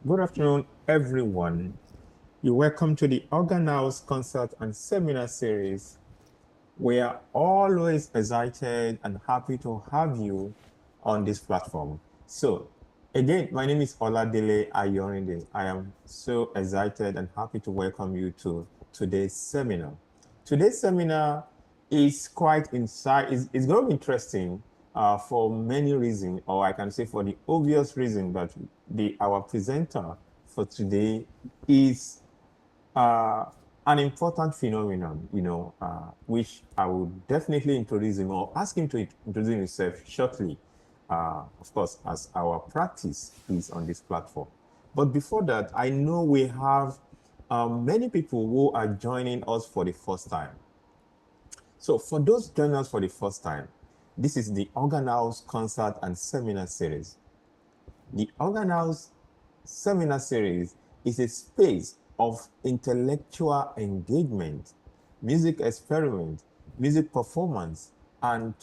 Good afternoon, everyone. You're welcome to the Organhouse Concert and Seminar Series. We are always excited and happy to have you on this platform. So, again, my name is Oladele Ayorinde. I am so excited and happy to welcome you to today's seminar. Today's seminar is quite inside. It's going to be interesting for many reasons, or I can say for the obvious reason that our presenter for today is uh, an important phenomenon, which I would definitely introduce him or ask him to introduce himself shortly, of course, as our practice is on this platform. But before that, I know we have many people who are joining us for the first time. So for those joining us for the first time, this is the Organ House Concert and Seminar Series. The Organ House Seminar Series is a space of intellectual engagement, music experiment, music performance, and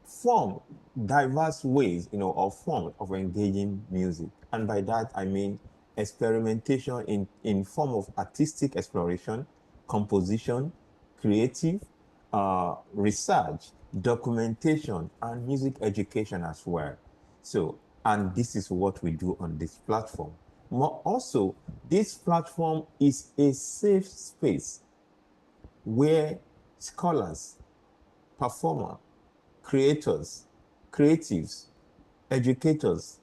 form diverse ways, or form of engaging music. And by that, I mean experimentation in form of artistic exploration, composition, creative, research, documentation, and music education as well. So, and this is what we do on this platform. Also, this platform is a safe space where scholars, performers, creators, creatives, educators,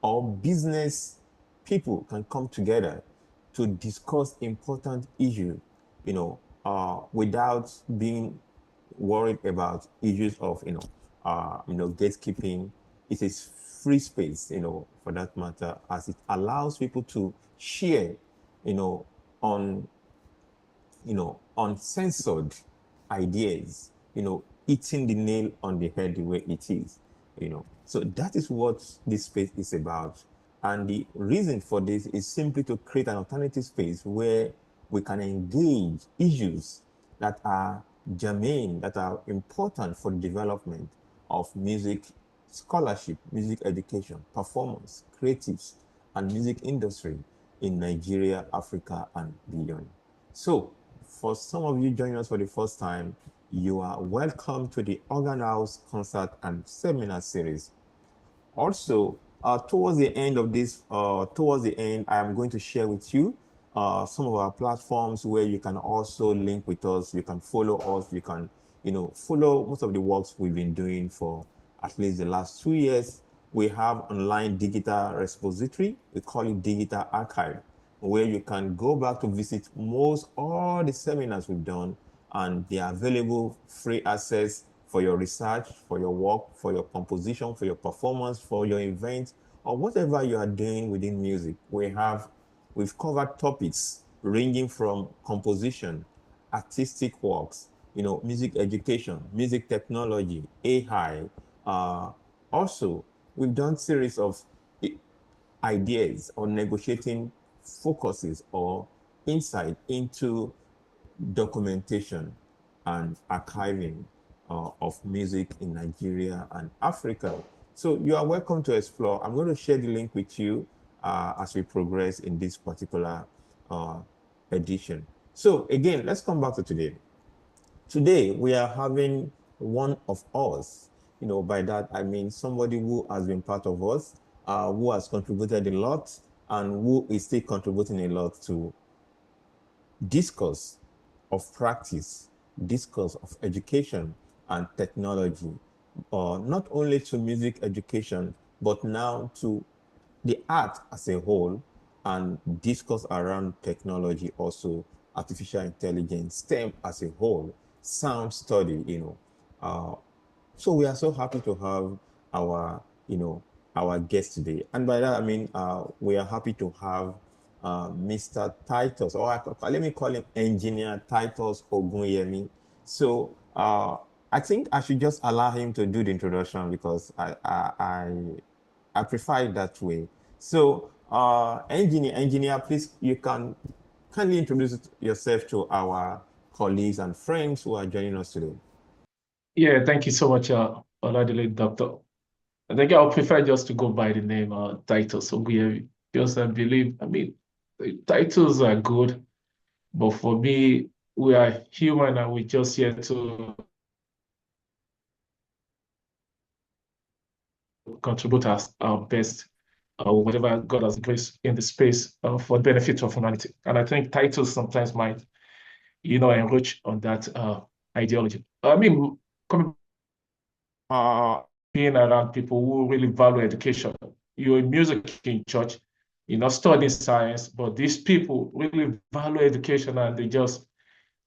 or business people can come together to discuss important issues, without being worried about issues of, gatekeeping. It is free space, for that matter, as it allows people to share, you know, on uncensored ideas, hitting the nail on the head the way it is. So that is what this space is about. And the reason for this is simply to create an alternative space where we can engage issues that are germane, that are important for the development of music scholarship, music education, performance, creatives, and music industry in Nigeria, Africa, and beyond. So, for some of you joining us for the first time, you are welcome to the Organ House Concert and Seminar Series. Also, towards the end, I am going to share with you some of our platforms where you can also link with us. You can follow us. You can, follow most of the works we've been doing for at least the last 2 years. We have online digital repository. We call it digital archive, where you can go back to visit most all the seminars we've done, and they are available free access for your research, for your work, for your composition, for your performance, for your event, or whatever you are doing within music. We've covered topics ranging from composition, artistic works, music education, music technology, AI. Also, we've done series of ideas on negotiating focuses or insight into documentation and archiving of music in Nigeria and Africa. So you are welcome to explore. I'm going to share the link with you as we progress in this particular uh, edition. So again, let's come back to today. Today, we are having one of us. By that, I mean somebody who has been part of us, who has contributed a lot, and who is still contributing a lot to discourse of practice, discourse of education and technology, not only to music education, but now to the art as a whole, and discourse around technology also, artificial intelligence, STEM as a whole, sound study. Uh, so we are so happy to have our, our guest today. And by that, I mean, we are happy to have Mr. Titus, or let me call him Engineer Titus Ogunyemi. So I think I should just allow him to do the introduction because I prefer it that way. So, engineer, please, you can kindly introduce yourself to our colleagues and friends who are joining us today. Yeah, thank you so much, Oladele, Doctor. I think I'll prefer just to go by the name Titus Ogunyemi because I believe, the titles are good, but for me, we are human and we just here to contribute our best, whatever God has graced in the space for the benefit of humanity. And I think titles sometimes might, enrich on that ideology. Coming being around people who really value education. You're in music in church, you're not studying science, but these people really value education and they just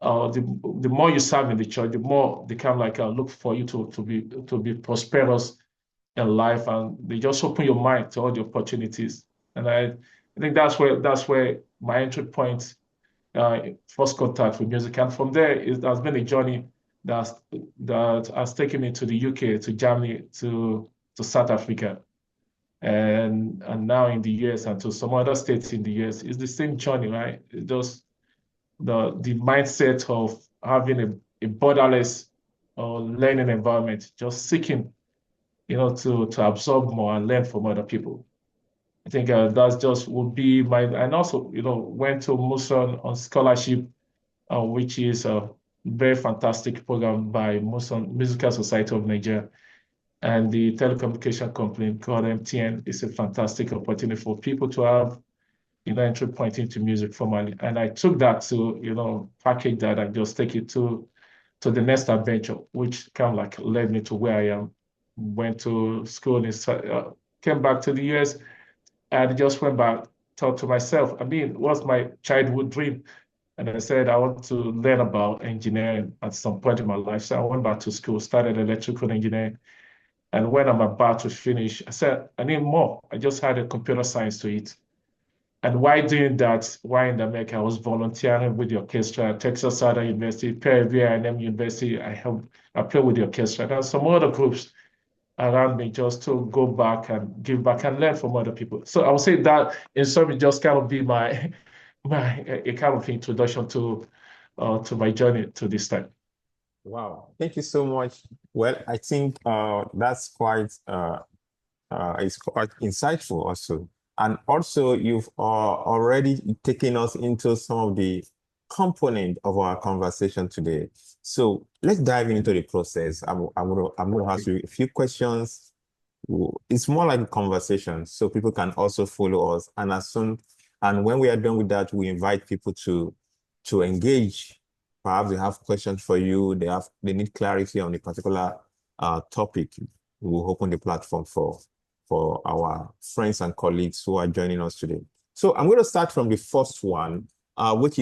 the more you serve in the church, the more they kind of like look for you to be prosperous in life, and they just open your mind to all the opportunities. And I think that's where my entry point, first contact with music, and from there it has been a journey that's, that has taken me to the UK, to Germany, to South Africa, and now in the US and to some other states in the US. It's the same journey, right? It's just the mindset of having a borderless learning environment, just seeking, to absorb more and learn from other people. I think that's just would be my, and also, went to Muson on scholarship, which is a very fantastic program by Muson Musical Society of Nigeria. And the telecommunication company called MTN is a fantastic opportunity for people to have, entry point into music formally. And I took that to, package that and just take it to the next adventure, which kind of like led me to where I am. Went to school, came back to the US, and just went back, thought to myself, what's my childhood dream? And I said, I want to learn about engineering at some point in my life. So I went back to school, started electrical engineering. And when I'm about to finish, I said, I need more. I just had a computer science to it. And while doing that, while in America, I was volunteering with the orchestra, Texas Southern University, Peruvian A&M University. I played with the orchestra and some other groups around me, just to go back and give back and learn from other people. So I would say that in some, it just kind of be my a kind of introduction to my journey to this time. Wow, thank you so much. Well, I think that's quite it's quite insightful also. And also you've already taken us into some of the component of our conversation today. So let's dive into the process. I'm gonna ask you a few questions. It's more like a conversation, so people can also follow us. And when we are done with that, we invite people to engage. Perhaps they have questions for you. They need clarity on a particular topic. We will open the platform for our friends and colleagues who are joining us today. So I'm going to start from the first one, which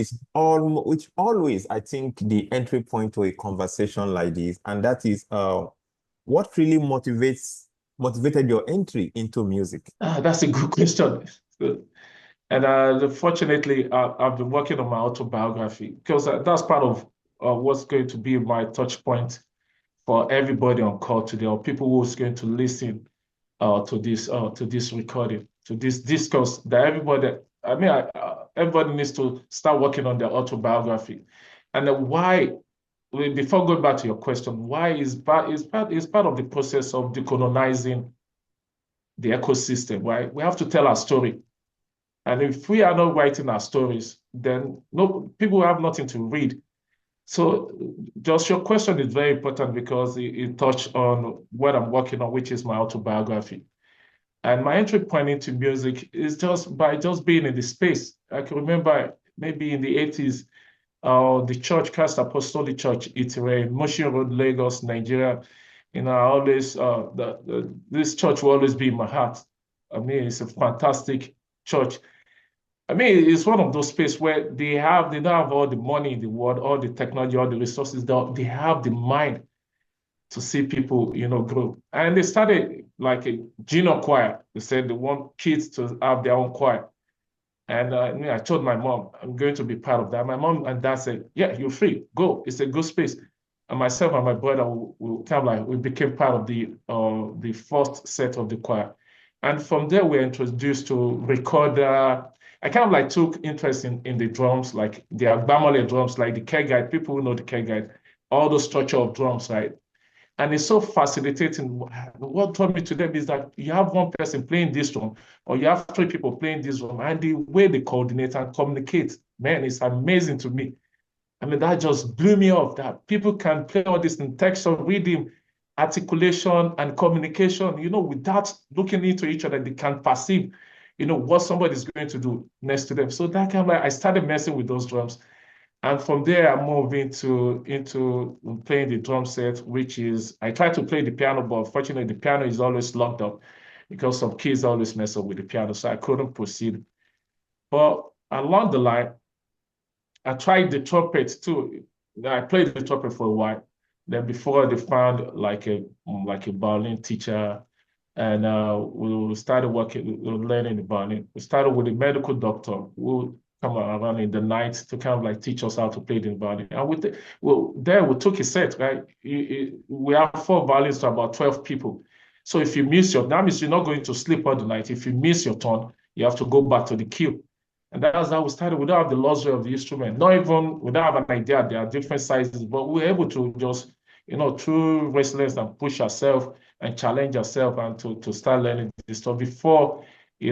always, I think, the entry point to a conversation like this, and that is what really motivated your entry into music? That's a good question. And fortunately, I've been working on my autobiography, because that's part of what's going to be my touch point for everybody on call today, or people who's going to listen to this recording, to this discourse, that everybody needs to start working on their autobiography. And why, before going back to your question, why is part of the process of decolonizing the ecosystem, right? We have to tell our story. And if we are not writing our stories, then people have nothing to read. So just your question is very important, because it touched on what I'm working on, which is my autobiography. And my entry point into music is just by being in the space. I can remember maybe in the 80s, the church, Christ Apostolic Church, Itire, in Motion Road, Lagos, Nigeria. I always, this church will always be in my heart. It's a fantastic church. It's one of those spaces where they don't have all the money in the world, all the technology, all the resources. They have the mind to see people, grow. And they started like a junior choir. They said they want kids to have their own choir. And I told my mom, I'm going to be part of that. My mom and dad said, yeah, you're free, go. It's a good space. And myself and my brother, we became part of the first set of the choir. And from there, we were introduced to record. I kind of like took interest in the drums, like the Agbamole drums, like the care guide, people who know the care guide, all the structure of drums, right? And it's so facilitating. What taught me to them is that you have one person playing this drum, or you have three people playing this drum, and the way they coordinate and communicate, man, it's amazing to me. I mean, that just blew me off that people can play all this in texture, rhythm, articulation, and communication, without looking into each other. They can perceive, what somebody's going to do next to them. So that kind of like, I started messing with those drums. And from there, I moved into playing the drum set, which is, I try to play the piano, but unfortunately, the piano is always locked up because some kids always mess up with the piano, so I couldn't proceed. But along the line, I tried the trumpet too. I played the trumpet for a while. Then before they found like a violin teacher, and we started learning the violin. We started with a medical doctor who come around in the night to kind of like teach us how to play the violin. And we took a set, right? We have 4 violins to about 12 people. So if you miss that means you're not going to sleep all the night. If you miss your turn, you have to go back to the queue. And that's how we started. We don't have the luxury of the instrument. We don't have an idea. There are different sizes, but we're able to just, through resilience and push ourselves and challenge ourselves and to start learning this stuff before, I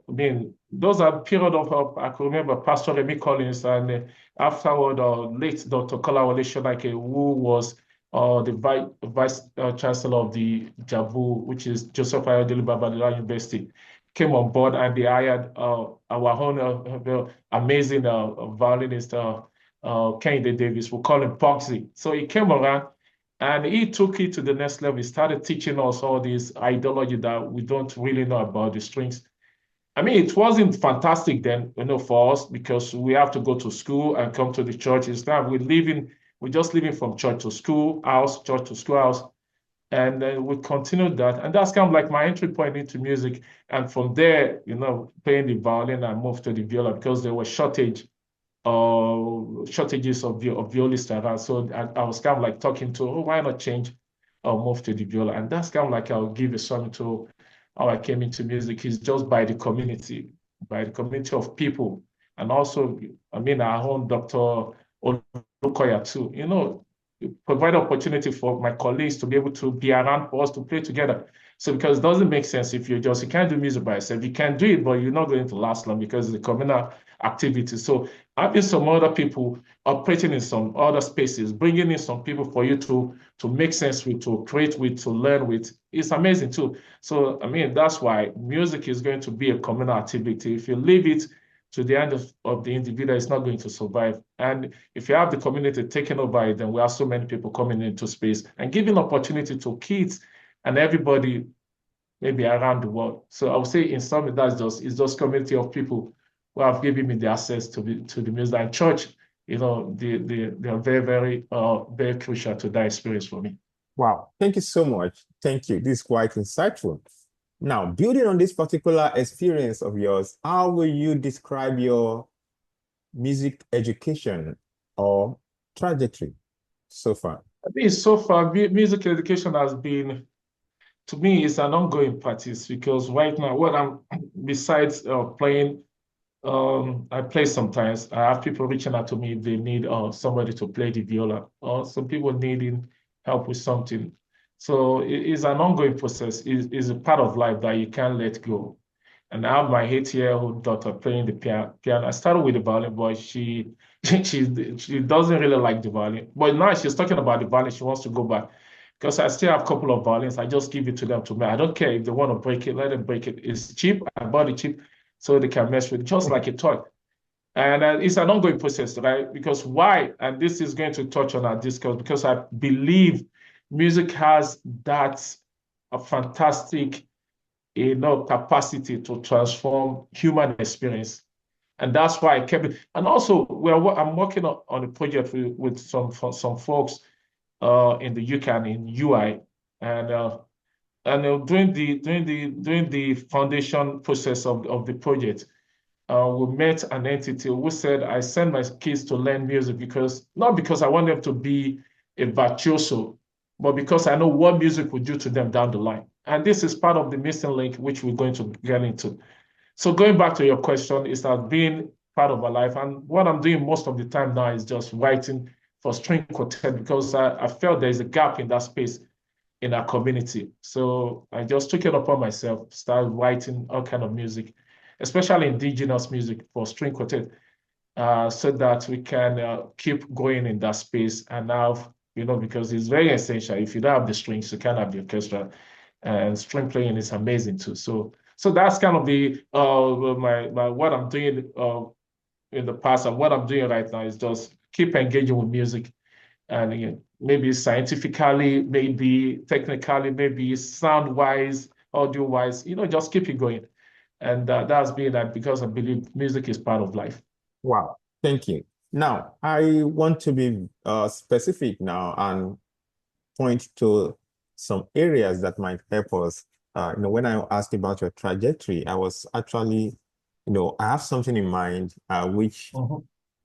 mean, those are period of, I can remember Pastor Remy Collins and afterward, late Dr. Kolawole Shodaike, who was the vice chancellor of the JABU, which is Joseph Ayodele Babalola University, came on board, and they hired our own amazing violinist, Kennedy Davis. We call him Poxy. So he came around and he took it to the next level. He started teaching us all this ideology that we don't really know about the strings. I mean, it wasn't fantastic then, for us, because we have to go to school and come to the church. Instead, we're just living from church to school, house, church to school, house. And then we continued that. And that's kind of like my entry point into music. And from there, playing the violin, I moved to the viola because there was shortages of violists around. So I was kind of like talking to, why not change or move to the viola? And that's kind of like, I'll give a song to how I came into music is just by the community of people. And also, I mean, our own Dr. Olukoya too, provide opportunity for my colleagues to be able to be around for us to play together. So because it doesn't make sense if you can't do music by yourself. You can do it, but you're not going to last long because it's a communal activity. So having some other people operating in some other spaces, bringing in some people for you to make sense with, to create with, to learn with, is amazing too. So, I mean, that's why music is going to be a communal activity. If you leave it to the end of the individual, is not going to survive. And if you have the community taking over it, then we have so many people coming into space and giving opportunity to kids and everybody maybe around the world. So I would say in some, it's just community of people who have given me the access to the music and church. They are very, very, very crucial to that experience for me. Wow, thank you so much. Thank you. This is quite insightful. Now, building on this particular experience of yours, how will you describe your music education or trajectory so far? I think so far, music education has been, to me, it's an ongoing practice because right now, besides playing, I play sometimes. I have people reaching out to me if they need somebody to play the viola, or some people needing help with something. So it's an ongoing process. It's a part of life that you can't let go. And I have my 8-year-old daughter playing the piano. I started with the violin, but she doesn't really like the violin. But now she's talking about the violin. She wants to go back because I still have a couple of violins. I just give it to them to me. I don't care if they want to break it, let them break it. It's cheap. I bought it cheap so they can mess with it, just like a toy. And it's an ongoing process, right? Because why? And this is going to touch on our discourse because I believe music has that a fantastic, capacity to transform human experience. And that's why I kept it. And also, I'm working on a project with some folks in the UK and in UI, and during the foundation process of the project, we met an entity who said, I send my kids to learn music not because I want them to be a virtuoso, but because I know what music will do to them down the line. And this is part of the missing link, which we're going to get into. So going back to your question, it's has been part of my life. And what I'm doing most of the time now is just writing for string quartet because I felt there's a gap in that space in our community. So I just took it upon myself, started writing all kind of music, especially indigenous music for string quartet, so that we can keep going in that space and have, because it's very essential. If you don't have the strings, you can't have the orchestra, and string playing is amazing too. So that's kind of the my what I'm doing in the past, and what I'm doing right now is just keep engaging with music, and maybe scientifically, maybe technically, maybe sound wise, audio wise, just keep it going. And that's been that because I believe music is part of life. Wow, thank you. Now, I want to be specific now and point to some areas that might help us. When I asked about your trajectory, I was actually, I have something in mind, which,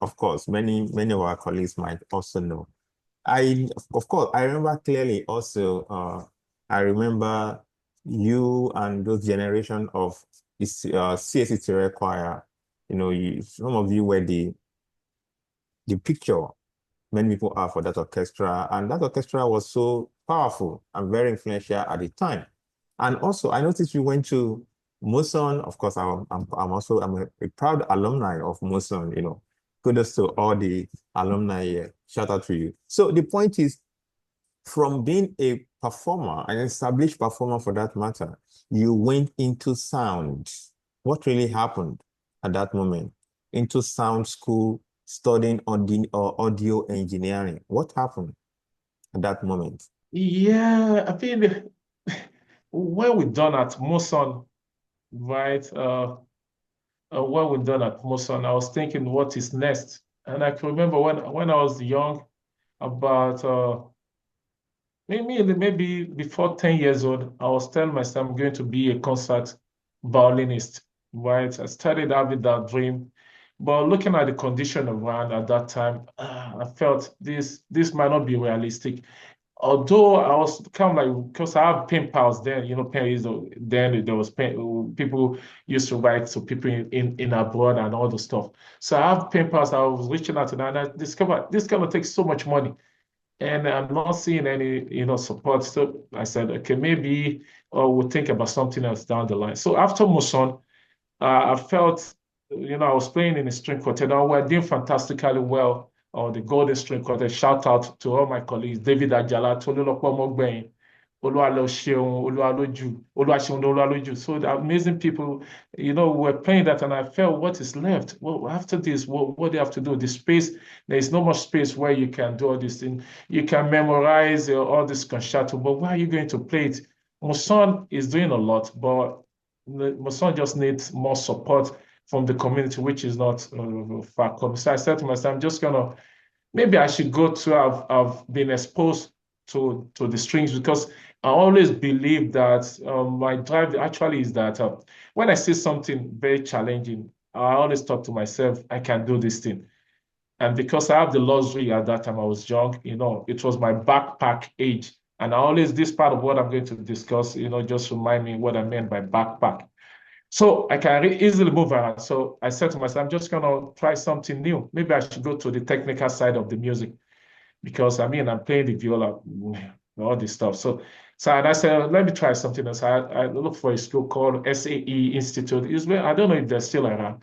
of course, many of our colleagues might also know. Of course, I remember clearly also, I remember you and those generation of CSE choir, some of you were the picture many people are for that orchestra, and that orchestra was so powerful and very influential at the time. And also, I noticed you went to Moson. Of course, I'm a proud alumni of Moson. Kudos to all the alumni here. Shout out to you. So the point is, from being a performer, an established performer for that matter, you went into sound. What really happened at that moment? Into sound school, studying audio engineering. What happened at that moment? Yeah, I think what we done at Moson, right? What we done at Moson, I was thinking, what is next? And I can remember when I was young, about maybe before 10 years old, I was telling myself I'm going to be a concert violinist, right? I started having that dream. But looking at the condition around at that time, I felt this might not be realistic. Although I was kind of like, because I have pen pals then, pen is then there was people used to write to people in abroad and all the stuff. So I have pen pals. I was reaching out to them, and I discovered this kind of takes so much money, and I'm not seeing any, support. So I said, okay, maybe we'll think about something else down the line. So after Muson, I felt, I was playing in a string quartet. And we're doing fantastically well on the Golden String Quartet. Shout out to all my colleagues, David Ajala, Tolulopo Mogbeyin, Oluwaloseun, Oluwaseun Oluwaloju. So the amazing people, were playing that, and I felt, what is left? Well, after this, what do you have to do? The space, there is no more space where you can do all these things. You can memorize all this concerto, but where are you going to play it? Muson is doing a lot, but Muson just needs more support from the community, which is not far come. So I said to myself, I'm just gonna, maybe I should go to have been exposed to the strings, because I always believe that my drive actually is that when I see something very challenging, I always talk to myself, I can do this thing. And because I have the luxury at that time, I was young, it was my backpack age. And I always, this part of what I'm going to discuss, just remind me what I meant by backpack. So I can easily move around. So I said to myself, I'm just going to try something new. Maybe I should go to the technical side of the music, because I'm playing the viola, all this stuff. So and I said, let me try something else. I looked for a school called SAE Institute. I don't know if they're still around.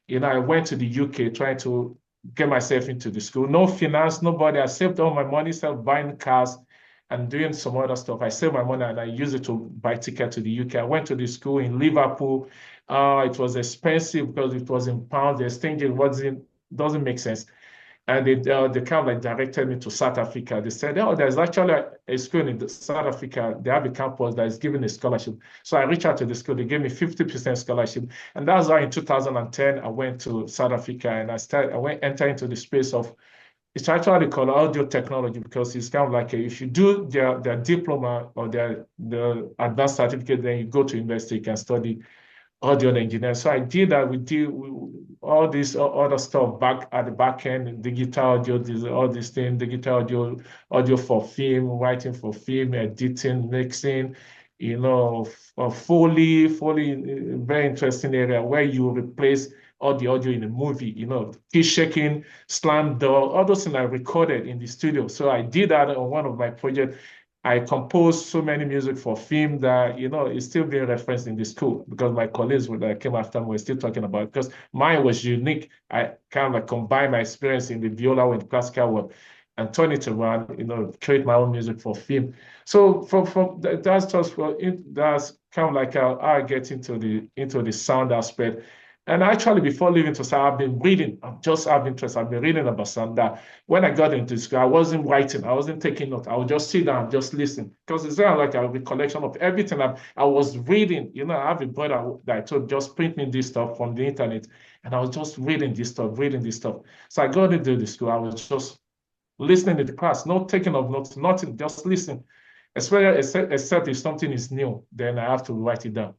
I went to the UK trying to get myself into the school. No finance, nobody. I saved all my money, started buying cars and doing some other stuff. I saved my money and I used it to buy ticket to the UK. I went to the school in Liverpool. It was expensive because it was in pounds. The exchange doesn't make sense. And they kind of like directed me to South Africa. They said, oh, there's actually a school in South Africa. They have a campus that is giving a scholarship. So I reached out to the school. They gave me 50% scholarship. And that's why in 2010, I went to South Africa and entered into the space of, it's actually called audio technology, because it's kind of like if you do their diploma or their advanced certificate, then you go to university, you can study audio engineer. So I did that. We did all this other stuff back at the back end, digital audio, all these things, digital audio for film, writing for film, editing, mixing, Foley, very interesting area where you replace all the audio in a movie, key shaking, slam door, all those things I recorded in the studio. So I did that on one of my projects. I composed so many music for film that, it's still being referenced in the school because my colleagues that came after me were still talking about it because mine was unique. I kind of like combined my experience in the viola with classical work and turn it around, create my own music for film. So that's just that's kind of like how I get into the sound aspect. And actually, before leaving to start, I've been reading. I just have interest. I've been reading about sound that when I got into school, I wasn't writing. I wasn't taking notes. I would just sit down and just listen because it's kind of like a recollection of everything I was reading. I have a brother that I told just print me this stuff from the internet, and I was just reading this stuff, reading this stuff. So I got into the school. I was just listening to the class, not taking of notes, nothing, just listen. Especially except if something is new, then I have to write it down.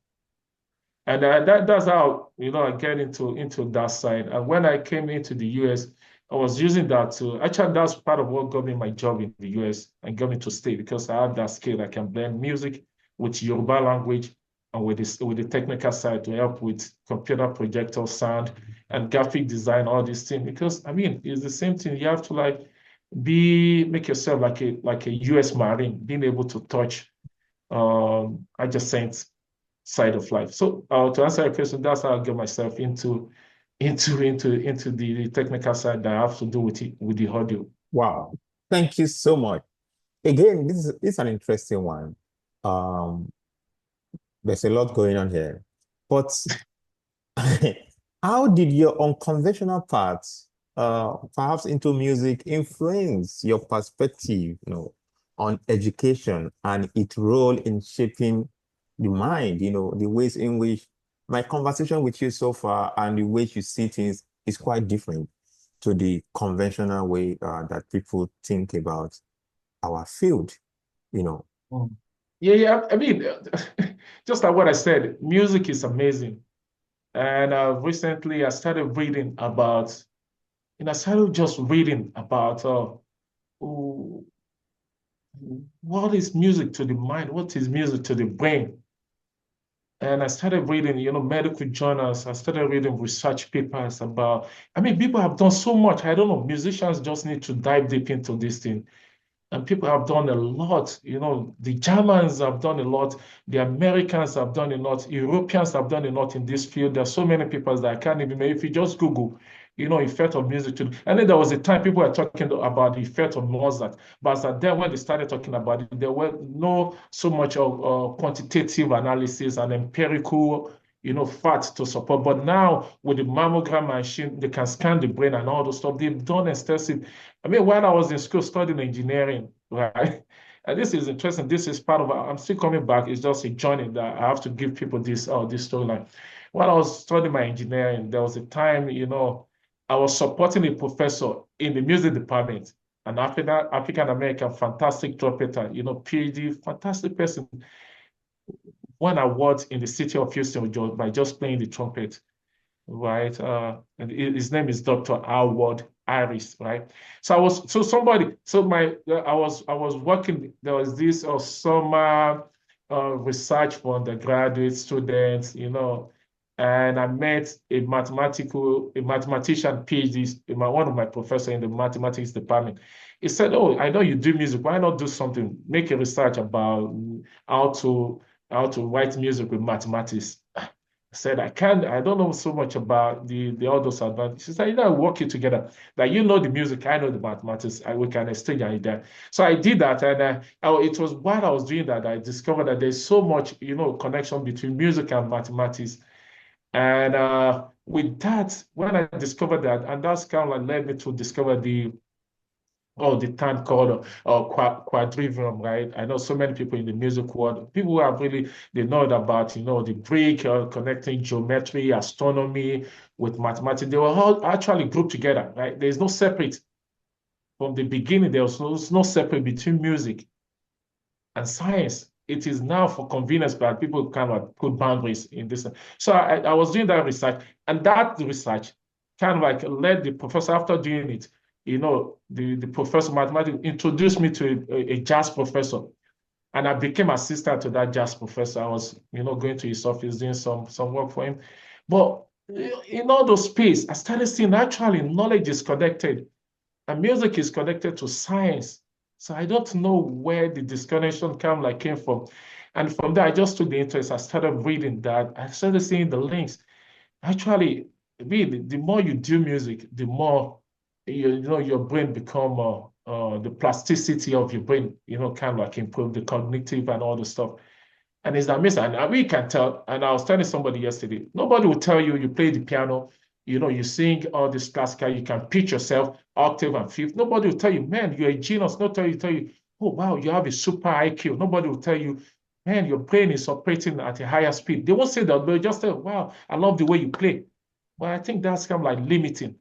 And that's how I get into that side. And when I came into the US, I was using that to actually that's part of what got me my job in the US and got me to stay because I have that skill. I can blend music with Yoruba language and with the technical side to help with computer projector sound and graphic design, all these things. Because I mean, it's the same thing. You have to make yourself like a US Marine, being able to touch adjacent side of life. So to answer your question, that's how I get myself into the technical side that I have to do with the audio. Wow. Thank you so much. Again, this is an interesting one. Um, there's a lot going on here. But how did your unconventional paths, perhaps into music, influence your perspective, on education and its role in shaping the mind, the ways in which my conversation with you so far and the way you see things is quite different to the conventional way that people think about our field, you know. Mm. Yeah. I mean, just like what I said, music is amazing. And recently I started reading about, I started just reading about what is music to the mind? What is music to the brain? And I started reading, medical journals. I started reading research papers about, I mean, people have done so much. I don't know, musicians just need to dive deep into this thing. And people have done a lot. The Germans have done a lot. The Americans have done a lot. Europeans have done a lot in this field. There are so many people that I can't even, if you just Google, effect of music. And then there was a time people were talking about the effect of Mozart. But then when they started talking about it, there were no so much of quantitative analysis and empirical facts to support. But now with the mammogram machine, they can scan the brain and all those stuff. They've done extensive. I mean, when I was in school studying engineering, right? And this is interesting. This is part of, I'm still coming back. It's just a journey that I have to give people this storyline. When I was studying my engineering, there was a time, I was supporting a professor in the music department, an African American, fantastic trumpeter, PhD, fantastic person, won awards in the city of Houston by just playing the trumpet, right? And his name is Dr. Howard Harris, right? So I was working. There was this summer research for undergraduate students, and I met a mathematician PhD, one of my professors in the mathematics department. He said, "Oh, I know you do music. Why not do something? Make a research about how to write music with mathematics." I said, I don't know so much about the all those advantages. She said, work it together. Like, the music, I know the mathematics, we can exchange idea. So I did that, and it was while I was doing that, I discovered that there's so much, connection between music and mathematics. And with that, when I discovered that, and that's kind of like led me to discover the time called quadrivium, right? I know so many people in the music world, people who have really, they know about, the Greek, connecting geometry, astronomy with mathematics. They were all actually grouped together, right? There's no separate. From the beginning, there was no separate between music and science. It is now for convenience, but people kind of put boundaries in this. So I was doing that research, and that research kind of like led the professor after doing it. The professor of mathematics introduced me to a jazz professor, and I became assistant to that jazz professor. I was, going to his office doing some work for him. But in all those space, I started seeing actually knowledge is connected and music is connected to science. So I don't know where the disconnection came from. And from there, I just took the interest. I started reading that. I started seeing the links. Actually, really, the more you do music, the more your brain become the plasticity of your brain, kind of like improve the cognitive and all the stuff. And it's amazing. And we can tell. And I was telling somebody yesterday, nobody will tell you play the piano, you sing all this classical, you can pitch yourself octave and fifth. Nobody will tell you, man, you're a genius. Nobody will tell you, oh, wow, you have a super IQ. Nobody will tell you, man, your brain is operating at a higher speed. They won't say that, they'll just say, wow, I love the way you play. Well, I think that's kind of like limiting.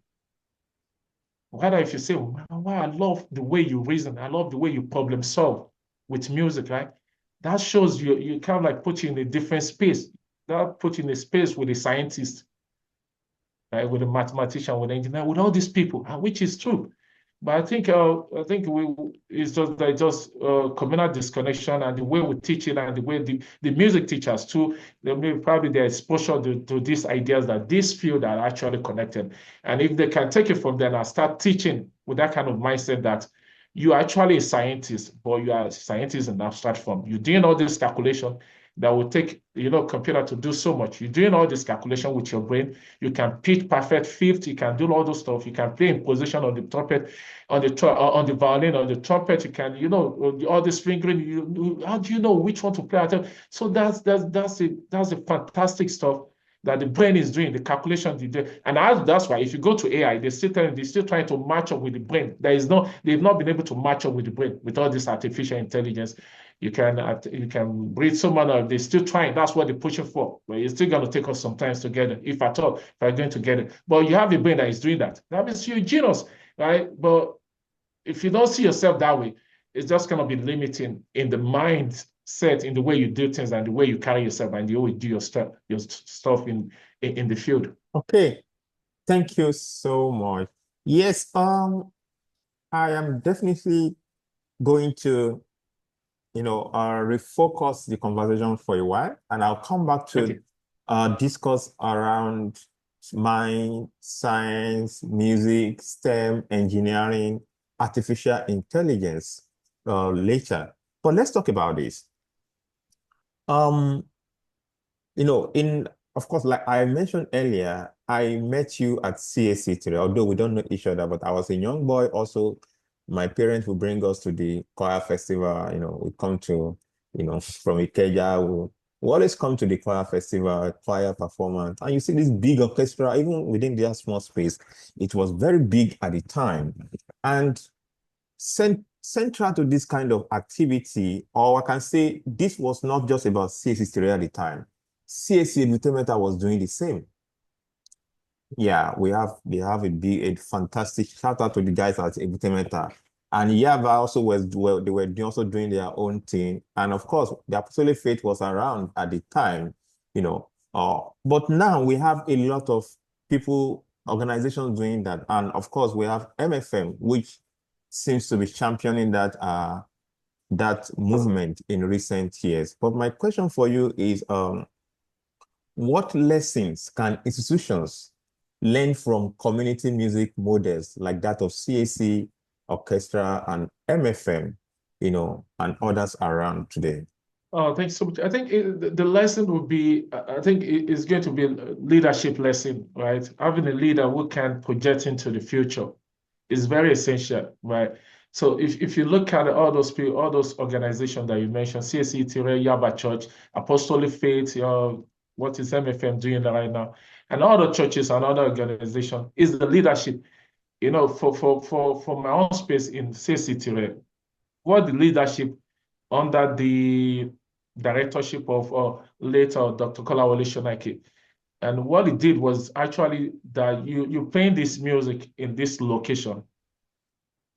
Rather, if you say, wow, I love the way you reason, I love the way you problem solve with music, right? That shows you kind of like put you in a different space. That put you in a space with a scientist, right? With a mathematician, with an engineer, with all these people, which is true. But I think it's just communal disconnection and the way we teach it and the way the music teachers too, probably their exposure to these ideas that this field are actually connected. And if they can take it from there and start teaching with that kind of mindset that you are actually a scientist, but you are a scientist in abstract form. You're doing all this calculation that will take, computer to do so much. You're doing all this calculation with your brain. You can pitch perfect fifth. You can do all those stuff. You can play in position on the trumpet, on the violin, on the trumpet. You can, all this fingering. How do you know which one to play at? So that's a fantastic stuff that the brain is doing, the calculation, and that's why if you go to AI, they're still trying to match up with the brain. They've not been able to match up with the brain with all this artificial intelligence. You can read someone else. They're still trying. That's what they're pushing for. But it's still going to take us some time to get it, if at all, if I'm going to get it. But you have a brain that is doing that. That means you're a genius, right? But if you don't see yourself that way, it's just going to be limiting in the mindset, in the way you do things and the way you carry yourself and the way you do your stuff in the field. Okay, thank you so much. Yes, I am definitely going to, refocus the conversation for a while, and I'll come back to Okay. discuss around mind, science, music, STEM, engineering, artificial intelligence later. But let's talk about this. Um, of course, like I mentioned earlier, I met you at CAC today, although we don't know each other, but I was a young boy. Also, my parents would bring us to the choir festival. We come to, from Ikeja, we always come to the choir festival, choir performance, and you see this big orchestra, even within their small space. It was very big at the time. And central to this kind of activity, or I can say this was not just about CAC history at the time. CAC Educator was doing the same. Yeah, they have a fantastic shout out to the guys at Educator. And Yava also they were also doing their own thing. And of course, the Apostolic Faith was around at the time, but now we have a lot of people, organizations doing that. And of course, we have MFM, which seems to be championing that movement in recent years. But my question for you is, what lessons can institutions learn from community music models like that of CAC, orchestra, and MFM, and others around today? Oh, thanks so much. I think the lesson would be, I think it's going to be a leadership lesson, right? Having a leader who can project into the future is very essential, right? So if you look at all those people, all those organizations that you mentioned, CSE, Tire, Yaba Church, Apostolic Faith, what is MFM doing right now, and all the churches and other organizations is the leadership. For my own space in CSE, Tire, what the leadership under the directorship of later Dr. Kolawole Shonake. And what he did was actually that you're playing this music in this location,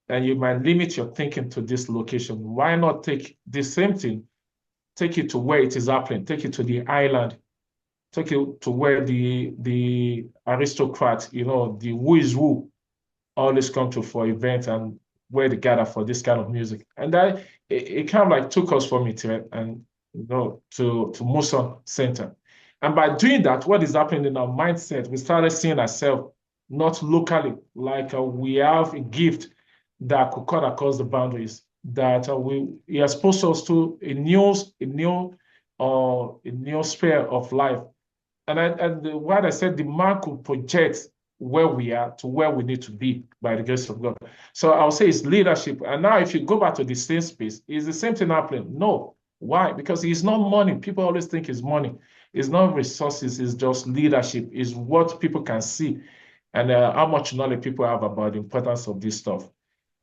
and you might limit your thinking to this location. Why not take the same thing, take it to where it is happening, take it to the island, take it to where the aristocrats, the who is who, always come to for events and where they gather for this kind of music. And that it kind of like took us from it, right? And to Muson Center. And by doing that, what is happening in our mindset, we started seeing ourselves not locally, like we have a gift that could cut across the boundaries, that he has exposed us to a new sphere of life. And what I said, the man could project where we are to where we need to be by the grace of God. So I'll say it's leadership. And now if you go back to the same space, is the same thing happening? No. Why? Because it's not money. People always think it's money. It's not resources. It's just leadership. It's what people can see and how much knowledge people have about the importance of this stuff.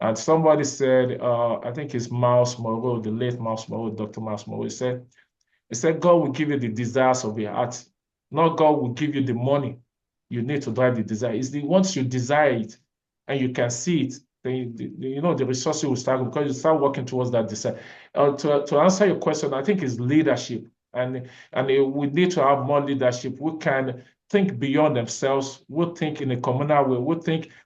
And somebody said, I think it's Miles Monroe, the late Miles Monroe, Dr. Miles Monroe, he said, God will give you the desires of your heart. Not God will give you the money you need to drive the desire. It's once you desire it and you can see it, then the resources will start because you start working towards that desire. To answer your question, I think it's leadership. And we need to have more leadership. We can think beyond themselves. We'll think in a communal way.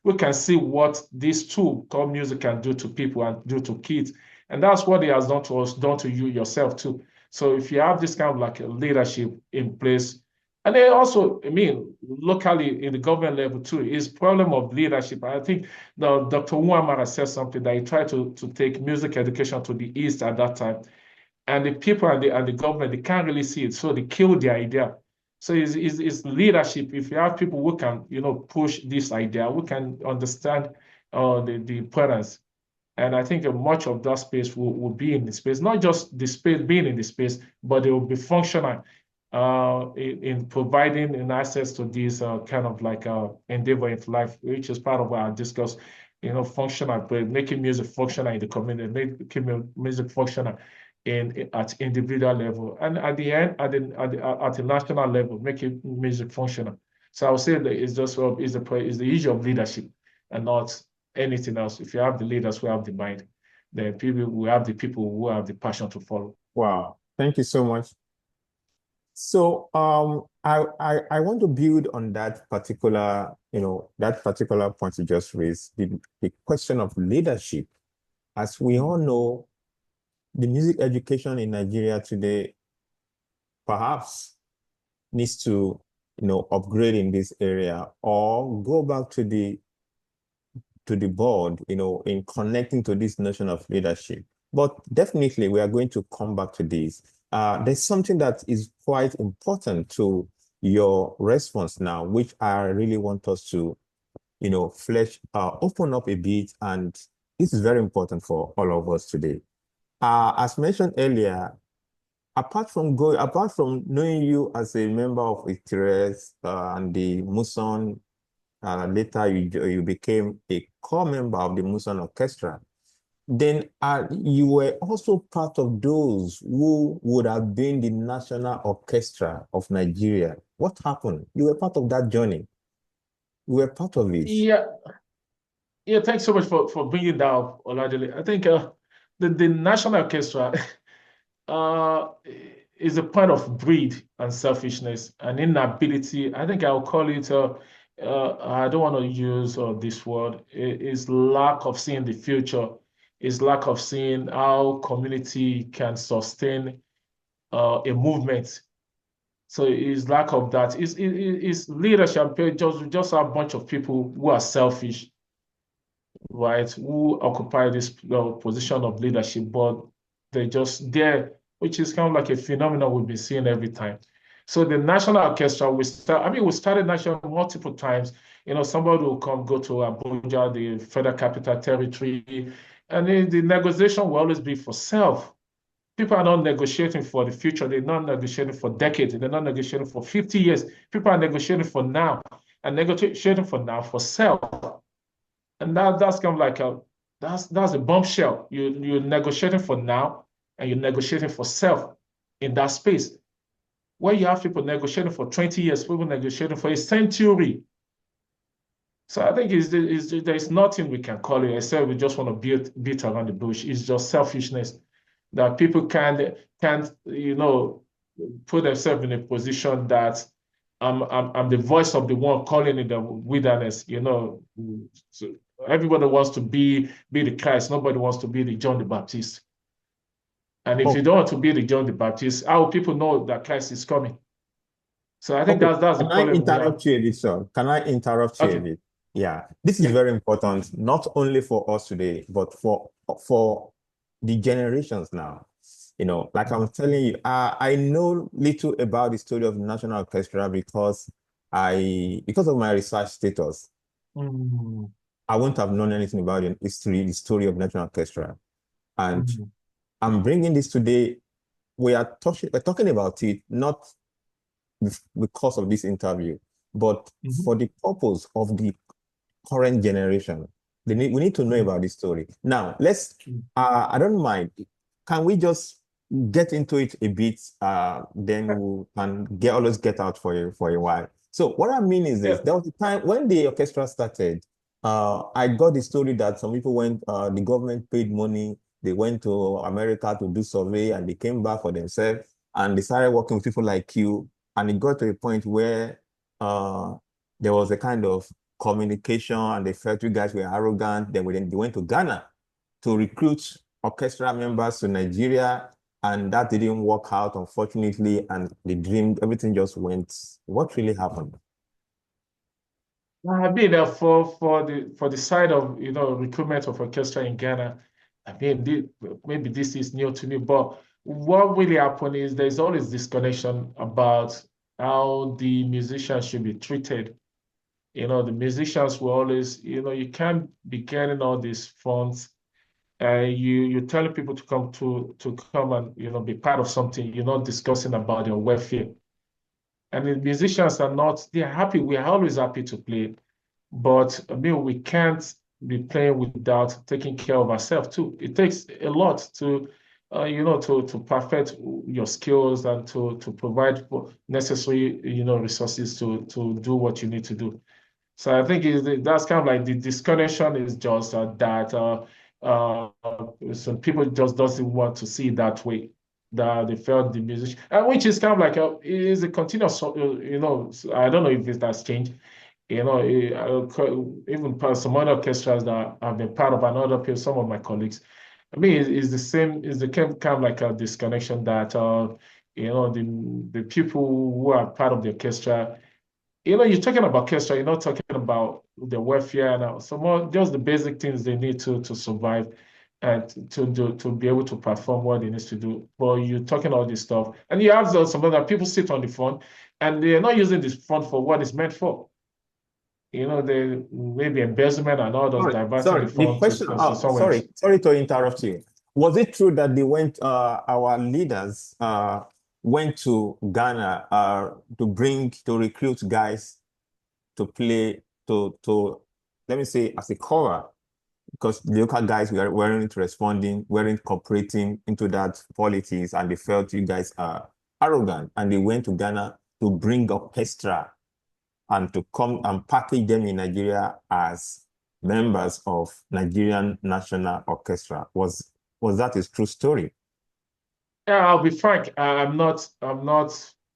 We can see what this tool called music can do to people and do to kids. And that's what it has done to us, done to you yourself too. So if you have this kind of like a leadership in place, and then also, I mean, locally in the government level too, is problem of leadership. I think Dr. Uwamara said something that he tried to take music education to the East at that time. And the people and the government, they can't really see it. So they kill the idea. So it's leadership. If you have people who can, push this idea, we can understand the importance. And I think much of that space will be in the space, not just the space being in the space, but it will be functional in providing an access to this kind of like endeavor in life, which is part of what I discussed, functional, making music functional in the community, making music functional at individual level, and at the end, at the national level, making music functional. So I would say that it's just is the issue of leadership and not anything else. If you have the leaders who have the mind, then people will have the people who have the passion to follow. Wow. Thank you so much. So I want to build on that particular point you just raised, the question of leadership. As we all know, the music education in Nigeria today perhaps needs to upgrade in this area or go back to the board, in connecting to this notion of leadership. But definitely we are going to come back to this. There's something that is quite important to your response now, which I really want us to, open up a bit. And this is very important for all of us today. As mentioned earlier, apart from knowing you as a member of ITRES and the Muson, later you became a core member of the Muson Orchestra. Then you were also part of those who would have been the National Orchestra of Nigeria. What happened? You were part of that journey. You were part of it. Yeah, thanks so much for bringing that up, Oladele. I think the National Orchestra is a part of greed and selfishness and inability. I think I'll call it, I don't want to use this word, is lack of seeing the future, is lack of seeing how community can sustain a movement. So it's lack of that. It's leadership. Just a bunch of people who are selfish, right? Who occupy this position of leadership, but they're just there, which is kind of like a phenomenon we've been seeing every time. So the National Orchestra, we started national multiple times. Somebody will go to Abuja, the Federal Capital Territory, and the negotiation will always be for self. People are not negotiating for the future. They're not negotiating for decades. They're not negotiating for 50 years. People are negotiating for now and negotiating for now for self. And that's kind of like that's a bombshell. You're negotiating for now and you're negotiating for self in that space. Where you have people negotiating for 20 years, people negotiating for a century. So I think there's nothing we can call it except we just want to beat around the bush. It's just selfishness that people can't put themselves in a position that I'm the voice of the one calling in the wilderness. So everybody wants to be the Christ. Nobody wants to be the John the Baptist. And if you don't want to be the John the Baptist, how will people know that Christ is coming? So I think Okay, that's the can I problem we have. interrupt you a bit, sir? Can I interrupt you a Okay. bit? Yeah, this is Yeah. very important, not only for us today, but for the generations now. You know, like I'm telling you, I know little about the story of the National Orchestra because of my research status. Mm, I wouldn't have known anything about the story of National Orchestra. And mm, I'm bringing this today. We're talking about it, not because of this interview, but mhm, for the purpose of the current generation. We need to know mm, about this story. Now, mm. I don't mind. Can we just get into it a bit? Then we can always get out for a while. So what I mean is this, Yeah. there was a time when the orchestra started, I got the story that some people the government paid money, they went to America to do survey and they came back for themselves and they started working with people like you. And it got to a point where uh, there was a kind of communication and they felt you guys were arrogant. They went to Ghana to recruit orchestra members to Nigeria, and that didn't work out, unfortunately. And the dream, everything just went. What really happened? I mean, for the side of recruitment of orchestra in Ghana, I mean, maybe this is new to me, but what really happened is there's always disconnection about how the musicians should be treated. The musicians will always, you can't be getting all these funds. You're telling people to come and be part of something. You're not discussing about their welfare. And the musicians are not. They're happy. We are always happy to play. But I mean, we can't be playing without taking care of ourselves too. It takes a lot to, to perfect your skills and to provide necessary, resources to do what you need to do. So I think that's kind of like the disconnection is just that uh, some people just doesn't want to see it that way. That they felt the musician, and which is kind of like is a continuous, I don't know if it has changed. Even some other orchestras that I've been part of, and other people, some of my colleagues. I mean, it's the same. It's the kind of like a disconnection that the people who are part of the orchestra, you're talking about orchestra, you're not talking about the welfare and so more just the basic things they need to survive and to be able to perform what they need to do. But you're talking all this stuff, and you have some other people sit on the phone, and they're not using this fund for what it's meant for. They maybe embezzlement and all those diverting the Sorry. The fund question. to somewhere else. Sorry to interrupt you. Was it true that our leaders went to Ghana to recruit guys to play let me say as a cover because the local guys weren't responding, weren't cooperating into that politics, and they felt you guys are arrogant, and they went to Ghana to bring orchestra and to come and package them in Nigeria as members of Nigerian National Orchestra. Was that a true story? Yeah, I'll be frank. I'm not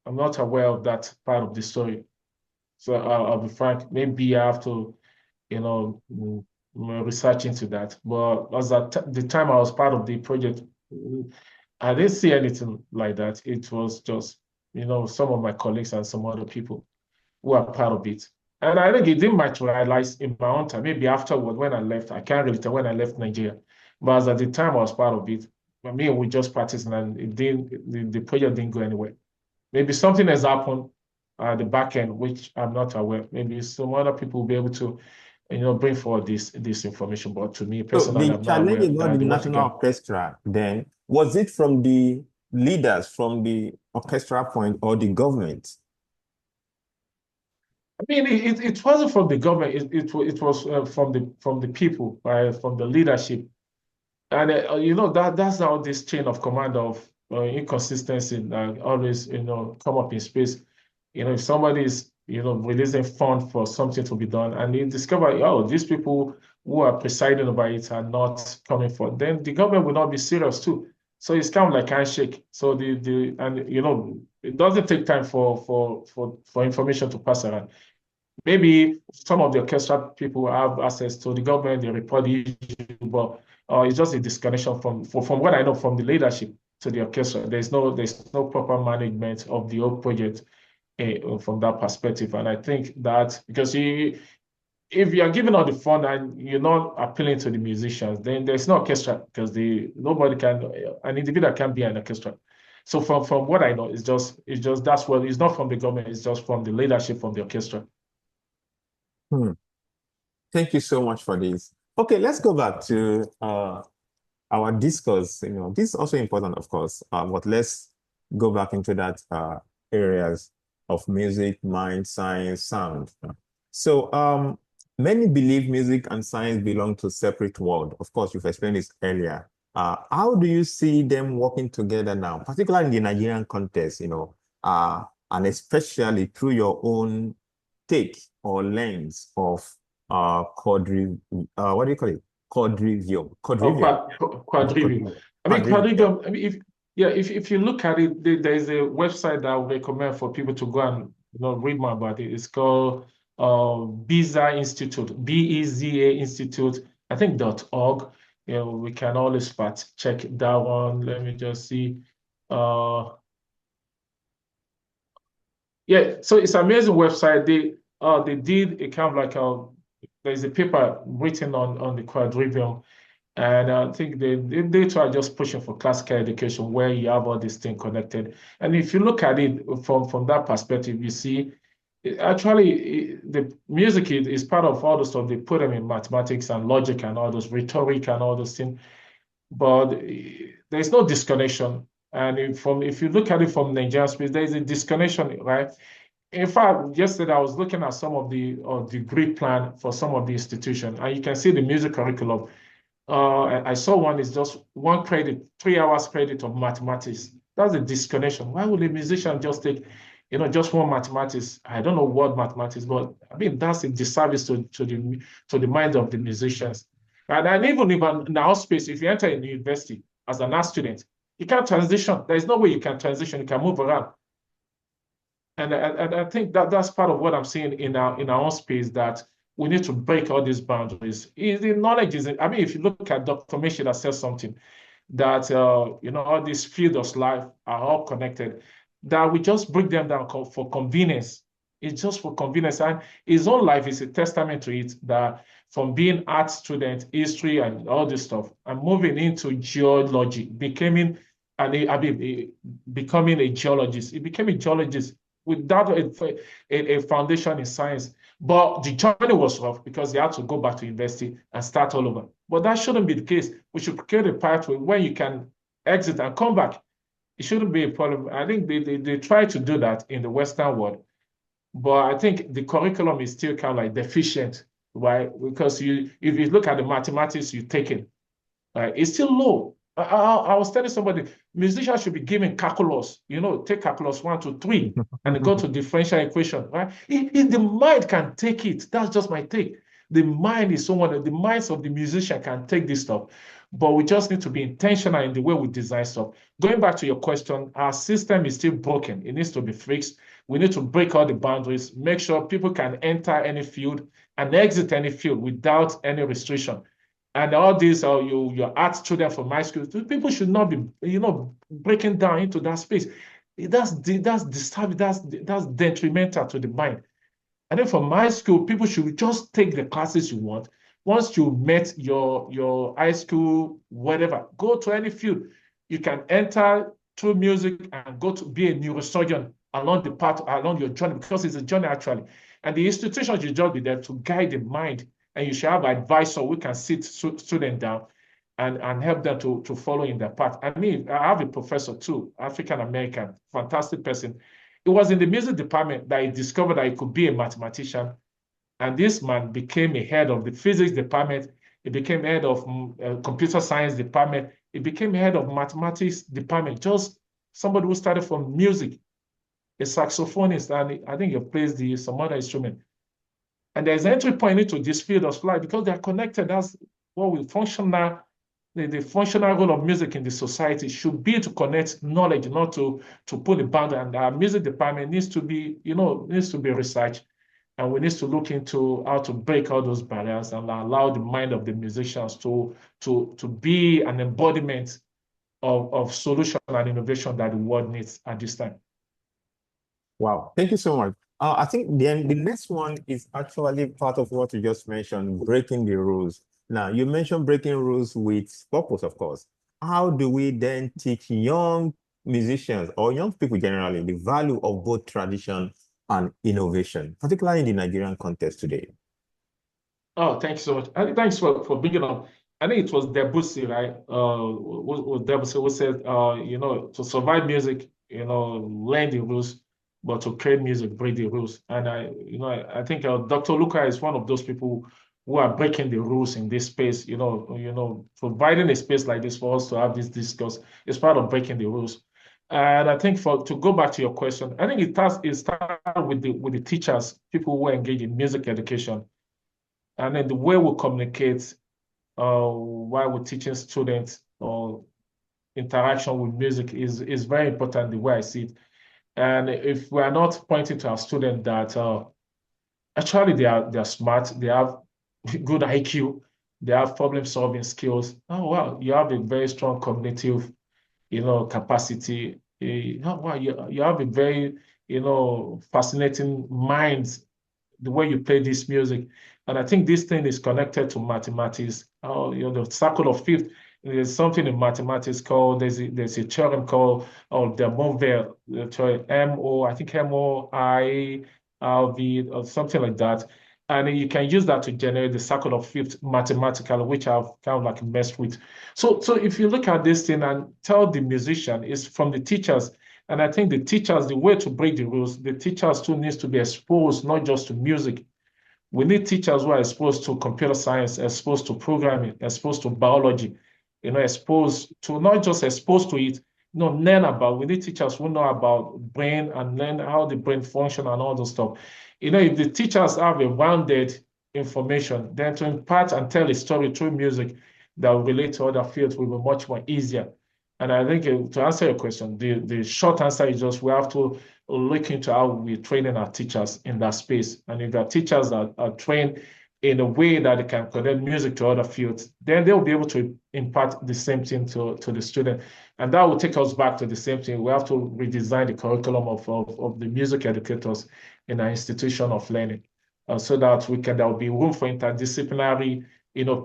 aware of that part of the story. So I'll be frank. Maybe I have to you know, research into that. But as at the time I was part of the project, I didn't see anything like that. It was just, some of my colleagues and some other people who are part of it. And I think it didn't materialize in my own time. Maybe afterward, when I left, I can't really tell when I left Nigeria. But as at the time I was part of it, I mean, we just practiced and the project didn't go anywhere. Maybe something has happened at the back end, which I'm not aware. Maybe some other people will be able to bring forward this information. But to me So personally, the I'm not challenge aware about the that they went National again. Orchestra then, was it from the leaders, from the orchestra point, or the government? I mean, it wasn't from the government. It was from the people, right, from the leadership, and that's how this chain of command of inconsistency always come up in space. If somebody is releasing fund for something to be done, and you discover these people who are presiding over it are not coming for, then the government will not be serious too. So it's kind of like handshake. So the and it doesn't take time for information to pass around. Maybe some of the orchestra people have access to the government, they report the issue, but it's just a disconnection from what I know from the leadership to the orchestra. There's no proper management of the whole project. from that perspective. And I think that because if you are giving all the fund and you're not appealing to the musicians, then there's no orchestra because an individual can't be an orchestra. So from what I know, it's just that's what it's not from the government, it's just from the leadership from the orchestra. Hmm. Thank you so much for this. Okay, let's go back to our discourse. This is also important, of course, but let's go back into that areas of music, mind, science, sound. So many believe music and science belong to separate world. Of course, you've explained this earlier. How do you see them working together now, particularly in the Nigerian context, and especially through your own take or lens of what do you call it? Quadrivium. Or Quadrivium. quadrivium. I mean, Quadrivium, yeah. quadrivium. I mean, if you look at it, there is a website that I would recommend for people to go and read more about it. It's called Beza Institute, BEZA Institute. I think .org. We can always fact check that one. Let me just see. Yeah, so it's an amazing website. They did a kind of like there's a paper written on the quadrivium, and I think they too are just pushing for classical education where you have all these things connected. And if you look at it from that perspective, you see actually the music is part of all the stuff. They put them in mathematics and logic and all those rhetoric and all those things, but there's no disconnection. And if you look at it from Nigerian space, there is a disconnection, right? In fact, yesterday I was looking at some of the degree plan for some of the institutions, and you can see the music curriculum. I saw one is just 1 credit, 3 hours credit of mathematics. That's a disconnection. Why would a musician just take, just one mathematics? I don't know what mathematics, but I mean that's a disservice to the minds of the musicians. And even in our space, if you enter a university as an art student, you can't transition. There is no way you can transition. You can move around. And I think that's part of what I'm seeing in our own space, that we need to break all these boundaries. The knowledge is, I mean, if you look at Dr. Mishi that says something, that all these fields of life are all connected, that we just break them down for convenience. It's just for convenience. And his own life is a testament to it, that from being art student, history, and all this stuff, and moving into geology, becoming a geologist. He became a geologist without a foundation in science. But the journey was rough because they had to go back to university and start all over. But that shouldn't be the case. We should create a pathway where you can exit and come back. It shouldn't be a problem. I think they try to do that in the Western world. But I think the curriculum is still kind of like deficient, right? Because if you look at the mathematics you've taken, it's still low. I was telling somebody, musicians should be given calculus, take calculus 1 to 3 and go to differential equation, right? If the mind can take it, that's just my take. The mind is the minds of the musician can take this stuff, but we just need to be intentional in the way we design stuff. Going back to your question, our system is still broken. It needs to be fixed. We need to break all the boundaries, make sure people can enter any field and exit any field without any restriction. And all these are your art students from my school. People should not be, breaking down into that space. That's disturbing. That's detrimental to the mind. And then from my school, people should just take the classes you want. Once you met your high school, whatever, go to any field. You can enter through music and go to be a neurosurgeon along your journey, because it's a journey actually. And the institution should just be there to guide the mind. And you should have an advisor who can sit students down and help them to follow in their path. I mean, I have a professor too, African American, fantastic person. It was in the music department that he discovered that he could be a mathematician. And this man became a head of the physics department. He became head of computer science department. He became head of mathematics department. Just somebody who started from music, a saxophonist, and I think he plays some other instrument. And there's an entry point into this field of life because they're connected. That's what we functional. The functional role of music in the society should be to connect knowledge, not to put a boundary. And our music department needs to be researched, and we need to look into how to break all those barriers and allow the mind of the musicians to be an embodiment of solution and innovation that the world needs at this time. Wow, thank you so much. I think then the next one is actually part of what you just mentioned, breaking the rules. Now, you mentioned breaking rules with purpose, of course. How do we then teach young musicians or young people generally the value of both tradition and innovation, particularly in the Nigerian context today? Oh, thanks so much. Thanks for bringing up. I think it was Debussy, right? Was Debussy who said, to survive music, learn the rules, but to create music, break the rules. And I think Dr. Luca is one of those people who are breaking the rules in this space. Providing a space like this for us to have this discourse is part of breaking the rules. And I think to go back to your question, I think it starts with the teachers, people who engage in music education, and then the way we communicate while we're teaching students or interaction with music is very important, the way I see it. And if we are not pointing to our students that actually they're smart, they have good IQ, they have problem solving skills. Oh wow, you have a very strong cognitive, capacity. Oh, wow, you have a very, fascinating mind the way you play this music. And I think this thing is connected to mathematics. The circle of fifth. There's something in mathematics called there's a theorem called De Moivre, I think MOIRV or something like that. And you can use that to generate the circle of fifth mathematically, which I've kind of like messed with. So if you look at this thing and tell the musician, it's from the teachers. And I think the teachers, the way to break the rules, the teachers too needs to be exposed not just to music. We need teachers who are exposed to computer science, exposed to programming, exposed to biology, exposed to not just exposed to it, learn about. We need teachers who know about brain and learn how the brain function and all those stuff. If the teachers have a rounded information, then to impart and tell a story through music that will relate to other fields will be much more easier. And I think to answer your question, the short answer is just we have to look into how we're training our teachers in that space. And if our teachers are trained in a way that they can connect music to other fields, then they'll be able to impart the same thing to the student. And that will take us back to the same thing. We have to redesign the curriculum of the music educators in our institution of learning so that there will be room for interdisciplinary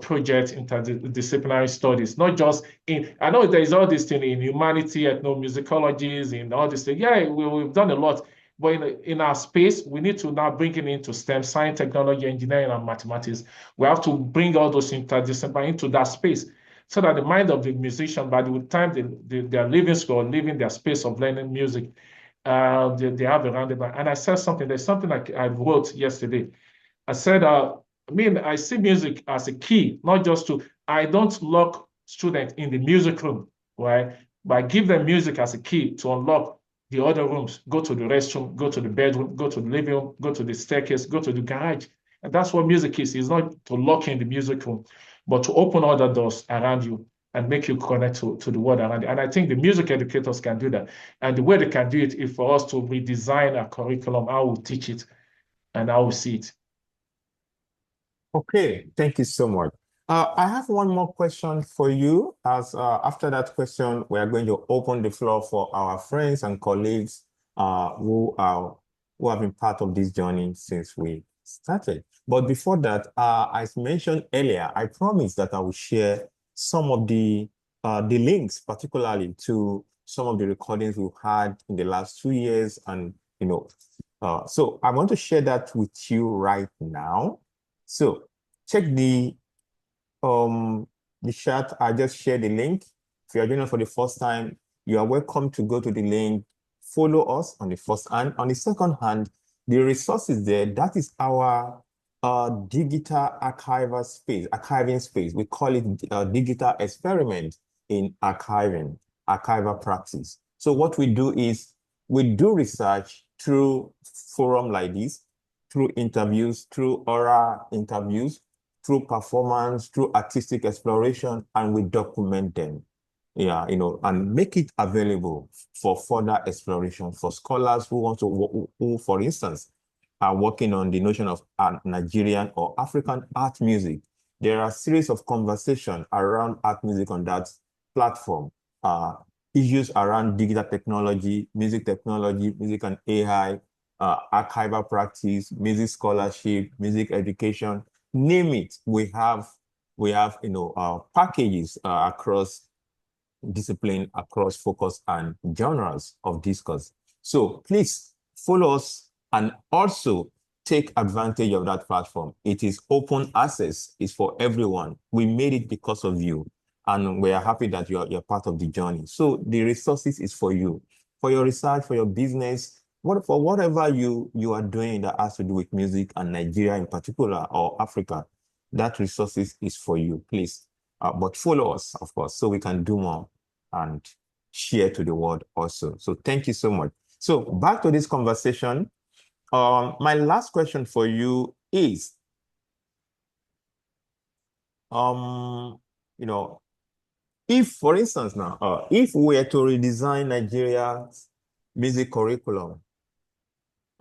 projects, interdisciplinary studies, not just I know there is all this thing in humanity, ethnomusicologies, in all this thing. Yeah, we've done a lot. But in our space, we need to now bring it into STEM, science, technology, engineering, and mathematics. We have to bring all those interdisciplinary into that space so that the mind of the musician, by the time they are leaving school, leaving their space of learning music, they have a roundabout. And I said something, there's something like I wrote yesterday. I said, I see music as a key, not just I don't lock students in the music room, right? But I give them music as a key to unlock the other rooms, go to the restroom, go to the bedroom, go to the living room, go to the staircase, go to the garage. And that's what music is. It's not to lock in the music room, but to open other doors around you and make you connect to the world around you. And I think the music educators can do that. And the way they can do it is for us to redesign our curriculum, how we teach it and how we see it. Okay, thank you so much. I have one more question for you. As after that question, we are going to open the floor for our friends and colleagues who have been part of this journey since we started. But before that, as mentioned earlier, I promised that I will share some of the links, particularly to some of the recordings we've had in the last 2 years, and so I want to share that with you right now. So check the chat. I just shared the link. If you are joining us for the first time, you are welcome to go to the link, follow us on the first hand. On the second hand, the resources there, that is our digital archiving space. We call it digital experiment in archival practice. So what we do is we do research through forum like this, through interviews, through oral interviews, through performance, through artistic exploration, and we document them. Yeah, and make it available for further exploration for scholars who want to, who, for instance, are working on the notion of Nigerian or African art music. There are a series of conversations around art music on that platform. issues around digital technology, music and AI, archival practice, music scholarship, music education, name it. We have packages across discipline, across focus and genres of discourse. So please follow us and also take advantage of that platform. It is open access, it's for everyone. We made it because of you, and we are happy that you're part of the journey. So the resources is for you, for your research, for your business, for whatever you are doing that has to do with music and Nigeria in particular, or Africa. That resources is for you, please. But follow us, of course, so we can do more and share to the world also. So thank you so much. So back to this conversation. My last question for you is, if, for instance, now, if we were to redesign Nigeria's music curriculum,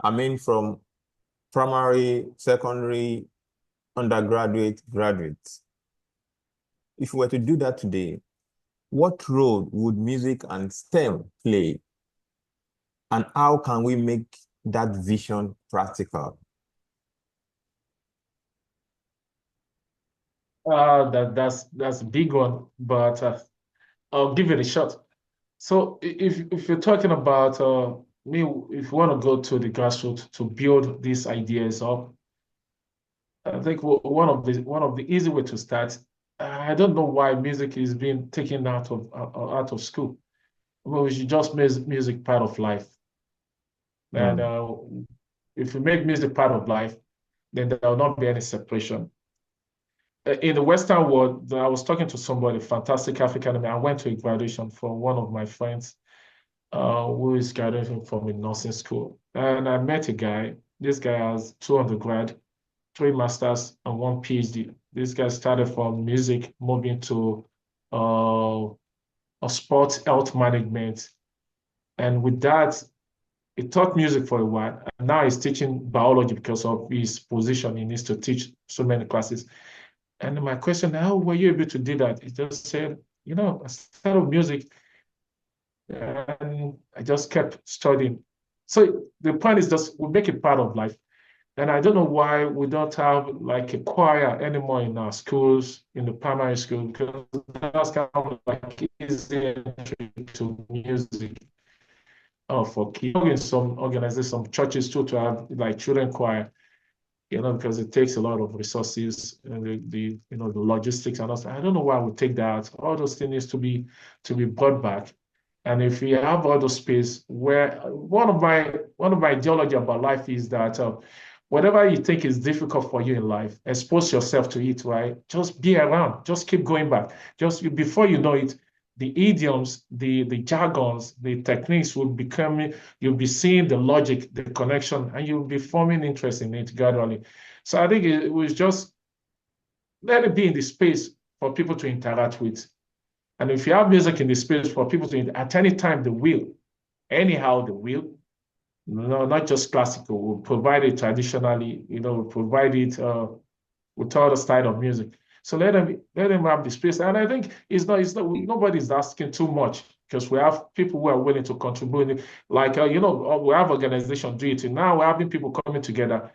I mean, from primary, secondary, undergraduate, graduates, if we were to do that today, what role would music and STEM play? And how can we make that vision practical? That's a big one, but I'll give it a shot. So if you're talking about if you want to go to the grassroots to build these ideas up, I think one of the easy way to start. I don't know why music is being taken out of school. Well, we should just make music part of life. And if we make music part of life, then there will not be any separation. In the Western world, I was talking to somebody, fantastic African American. I went to a graduation for one of my friends who is graduating from a nursing school. And I met a guy. This guy has 2 undergrad, 3 masters, and 1 PhD. This guy started from music, moving to a sports health management. And with that, he taught music for a while. And now he's teaching biology because of his position. He needs to teach so many classes. And my question, how were you able to do that? He just said, I started music and I just kept studying. So the point is just we make it part of life. And I don't know why we don't have like a choir anymore in our schools, in the primary school, because that's kind of like easy entry to music for kids. In some organizations, some churches too, to have like children choir, because it takes a lot of resources and the logistics and all. I don't know why we take that. All those things needs to be brought back. And if we have all those space where one of my ideology about life is that whatever you think is difficult for you in life, expose yourself to it, right? Just be around, just keep going back. Before you know it, the idioms, the jargons, the techniques will be coming, you'll be seeing the logic, the connection, and you'll be forming interest in it gradually. So I think it was just let it be in the space for people to interact with. And if you have music in the space for people to, at any time, they will. Anyhow, they will. No, not just classical. We'll provide it traditionally, we'll provide it with all the style of music. So let them have the space. And I think it's not nobody's asking too much because we have people who are willing to contribute. Like we have organizations do it. And now we're having people coming together,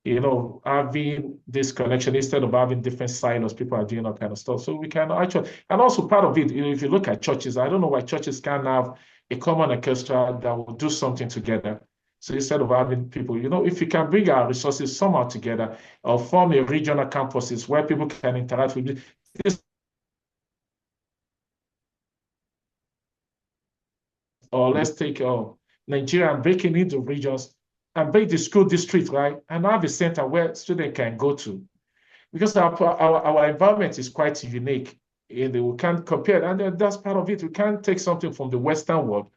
having this connection instead of having different silos. People are doing all kind of stuff. So we can actually, and also part of it, if you look at churches, I don't know why churches can't have a common orchestra that will do something together. So instead of having people, if you can bring our resources somehow together or form a regional campuses where people can interact with this, or let's take Nigeria and break it into regions and break the school district, right? And have a center where students can go to. Because our environment is quite unique. We can't compare, and that's part of it. We can't take something from the Western world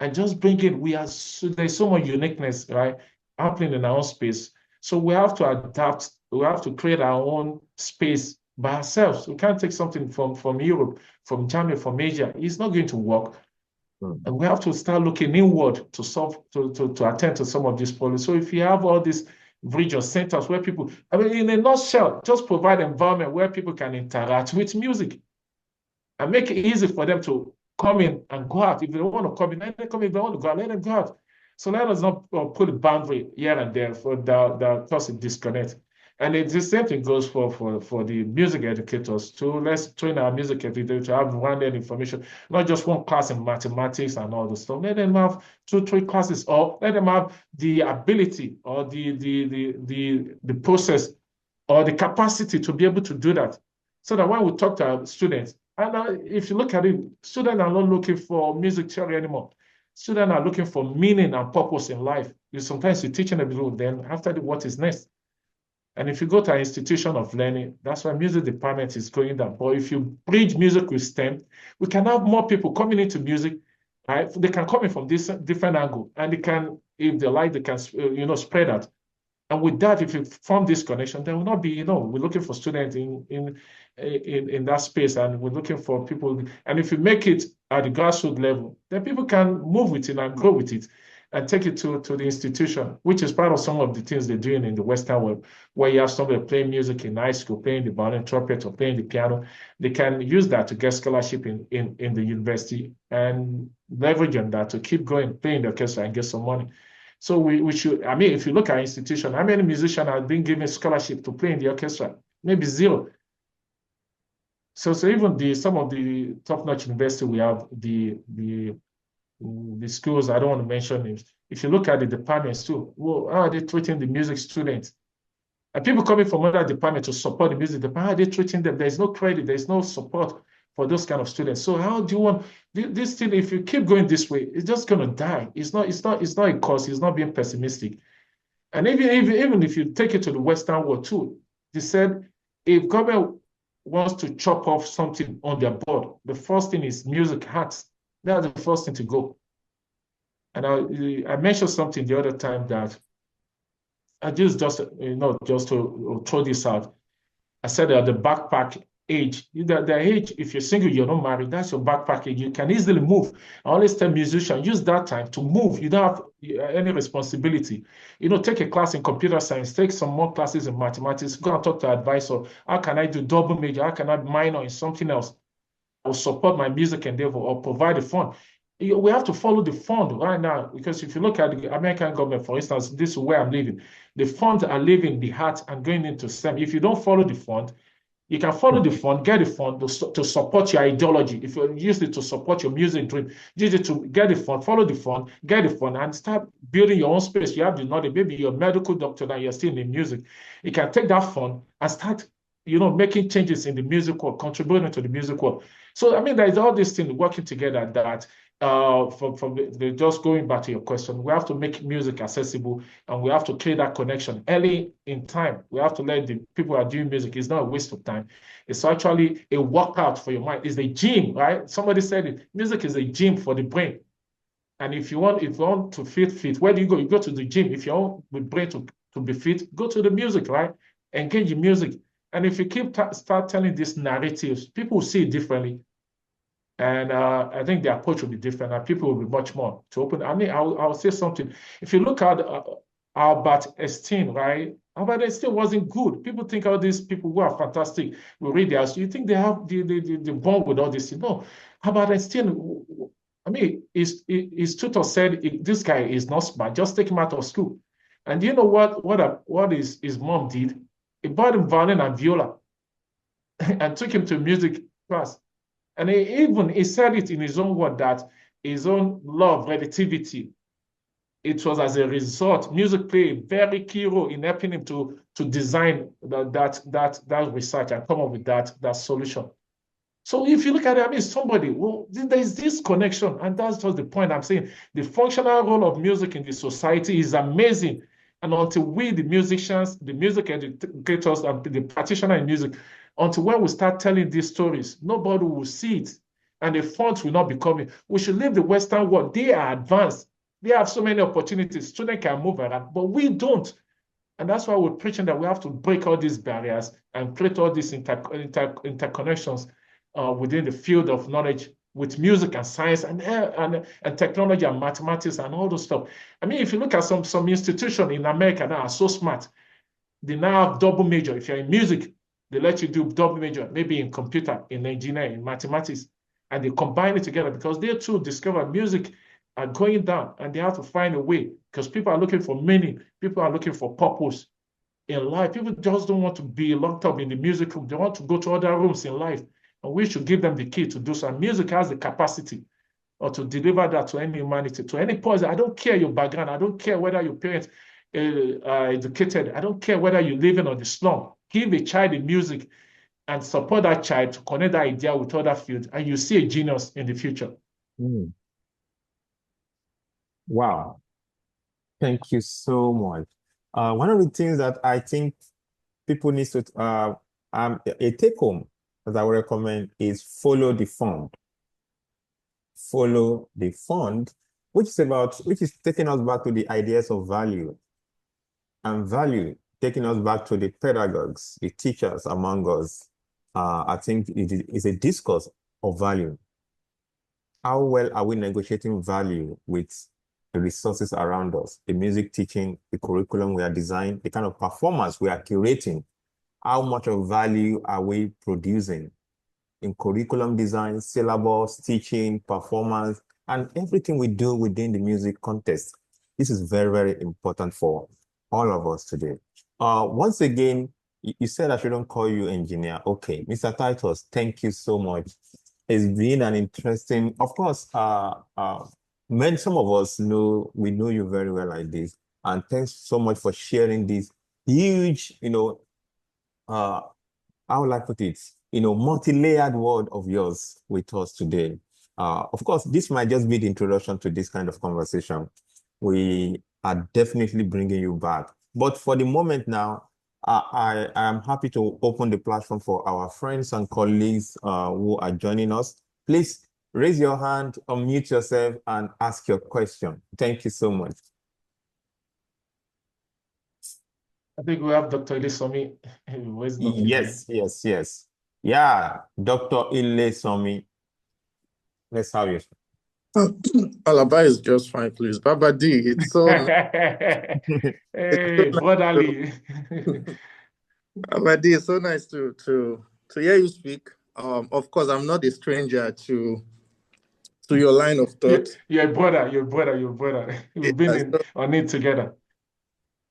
and just bring it. There's so much uniqueness, right, happening in our own space. So we have to adapt. We have to create our own space by ourselves. We can't take something from Europe, from Germany, from Asia. It's not going to work. And we have to start looking inward to solve, to attend to some of these problems. So if you have all these regional centers where people, in a nutshell, just provide an environment where people can interact with music and make it easy for them to come in and go out. If they want to come in, let them come in. If they want to go out, let them go out. So let us not put a boundary here and there for the cause of disconnect. And the same thing goes for the music educators too. Let's train our music educators to have rounded information, not just one class in mathematics and all the stuff. Let them have 2-3 classes, or let them have the ability or the process or the capacity to be able to do that. So that when we talk to our students, and if you look at it, students are not looking for music theory anymore. Students are looking for meaning and purpose in life. Sometimes you're teaching a bit, then after what is next? And if you go to an institution of learning, that's why music department is going down. But if you bridge music with STEM, we can have more people coming into music, right? They can come in from this different angle, and they can, if they like, they can, spread out. And with that, if you form this connection, there will not be, we're looking for students in that space, and we're looking for people. And if you make it at the grassroots level, then people can move with it and grow with it and take it to the institution, which is part of some of the things they're doing in the Western world, where you have somebody playing music in high school, playing the violin, trumpet, or playing the piano. They can use that to get scholarship in the university and leverage on that to keep going, playing the orchestra and get some money. So we should, I mean, if you look at institution, how many musicians have been given scholarship to play in the orchestra? Maybe zero. So even some of the top-notch university we have, the schools, I don't want to mention names. If you look at the departments too, well, how are they treating the music students? And people coming from other departments to support the music department, how are they treating them? There's no credit, there's no support for those kind of students. So how do you want this thing? If you keep going this way, it's just going to die. It's not a cause. It's not being pessimistic. And even if you take it to the Western world too, they said if government wants to chop off something on their board, the first thing is music, arts. That's the first thing to go. And I mentioned something the other time that I just to throw this out. I said that the backpack age, the age, if you're single, you're not married, that's your backpack age. You can easily move. I always tell musicians, use that time to move. You don't have any responsibility. Take a class in computer science, take some more classes in mathematics, go and talk to an advisor. How can I do double major? How can I minor in something else? Or support my music endeavor or provide a fund. We have to follow the fund right now, because if you look at the American government, for instance, this is where I'm living. The funds are leaving the heart and going into STEM. If you don't follow the fund, you can follow the fund, get the fund to support your ideology. If you use it to support your music dream, use it to get the fund, follow the fund, get the fund, and start building your own space. You have the knowledge. Maybe you're a medical doctor and you're still in music. You can take that fund and start, making changes in the music world, contributing to the music world. So, I mean, there's all these things working together that, just going back to your question, we have to make music accessible, and we have to create that connection early in time. We have to let the people who are doing music, it's not a waste of time. It's actually a workout for your mind. It's a gym, right? Somebody said it. Music is a gym for the brain. And if you want to feel fit, where do you go? You go to the gym. If you want the brain to be fit, go to the music, right? Engage in music. And if you start telling these narratives, people will see it differently. And I think the approach will be different, and people will be much more to open. I mean, I'll say something. If you look at Albert Einstein, right? Albert Einstein wasn't good. People think all these people who are fantastic will read theirs. You think they have the bond with all this? No. Albert Einstein, I mean, his tutor said, this guy is not smart. Just take him out of school. And you know what his mom did? He bought him violin and viola and took him to music class. And he said it in his own word that his own law of relativity, it was as a result, music played a very key role in helping him to design that research and come up with that solution. So if you look at it, I mean, there's this connection, and that's just the point I'm saying. The functional role of music in the society is amazing. And until we, the musicians, the music educators, and the practitioners in music, until when we start telling these stories, nobody will see it, and the funds will not be coming. We should leave the Western world. They are advanced. They have so many opportunities. Students can move around, but we don't. And that's why we're preaching that we have to break all these barriers and create all these interconnections within the field of knowledge with music and science and technology and mathematics and all those stuff. I mean, if you look at some institutions in America that are so smart, they now have double major. If you're in music, they let you do double major, maybe in computer, in engineering, in mathematics. and they combine it together because they too discover music are going down and they have to find a way because people are looking for meaning, people are looking for purpose in life. People just don't want to be locked up in the music room. They want to go to other rooms in life. And we should give them the key to do so. And music has the capacity or to deliver that to any humanity, to any person. I don't care your background. I don't care whether your parents are educated. I don't care whether you live in on the slum. Give a child the music and support that child to connect that idea with other fields, and you see a genius in the future. Mm. Wow. Thank you so much. One of the things that I think people need to, a take home that I would recommend is follow the fund. Follow the fund, which is taking us back to the ideas of value and value, taking us back to the pedagogues, the teachers among us. I think it is a discourse of value. How well are we negotiating value with the resources around us, the music teaching, the curriculum we are designing, the kind of performance we are curating? How much of value are we producing in curriculum design, syllabus, teaching, performance, and everything we do within the music context? This is very, very important for all of us today. Once again, you said I shouldn't call you engineer. Okay, Mr. Titus, thank you so much. It's been an interesting, of course, some of us we know you very well like this. And thanks so much for sharing this huge, how will I put it, multi-layered word of yours with us today. Of course, this might just be the introduction to this kind of conversation. We are definitely bringing you back. But for the moment now, I am happy to open the platform for our friends and colleagues who are joining us. Please raise your hand, unmute yourself, and ask your question. Thank you so much. I think we have Dr. Ilisomi. Yes. Yeah, Dr. Ilisomi. Let's have you. Alaba is just fine, please. Baba D, it's so Hey, brotherly. Baba D, it's so nice to hear you speak. Of course, I'm not a stranger to your line of thought. You're a brother. We've been on it together.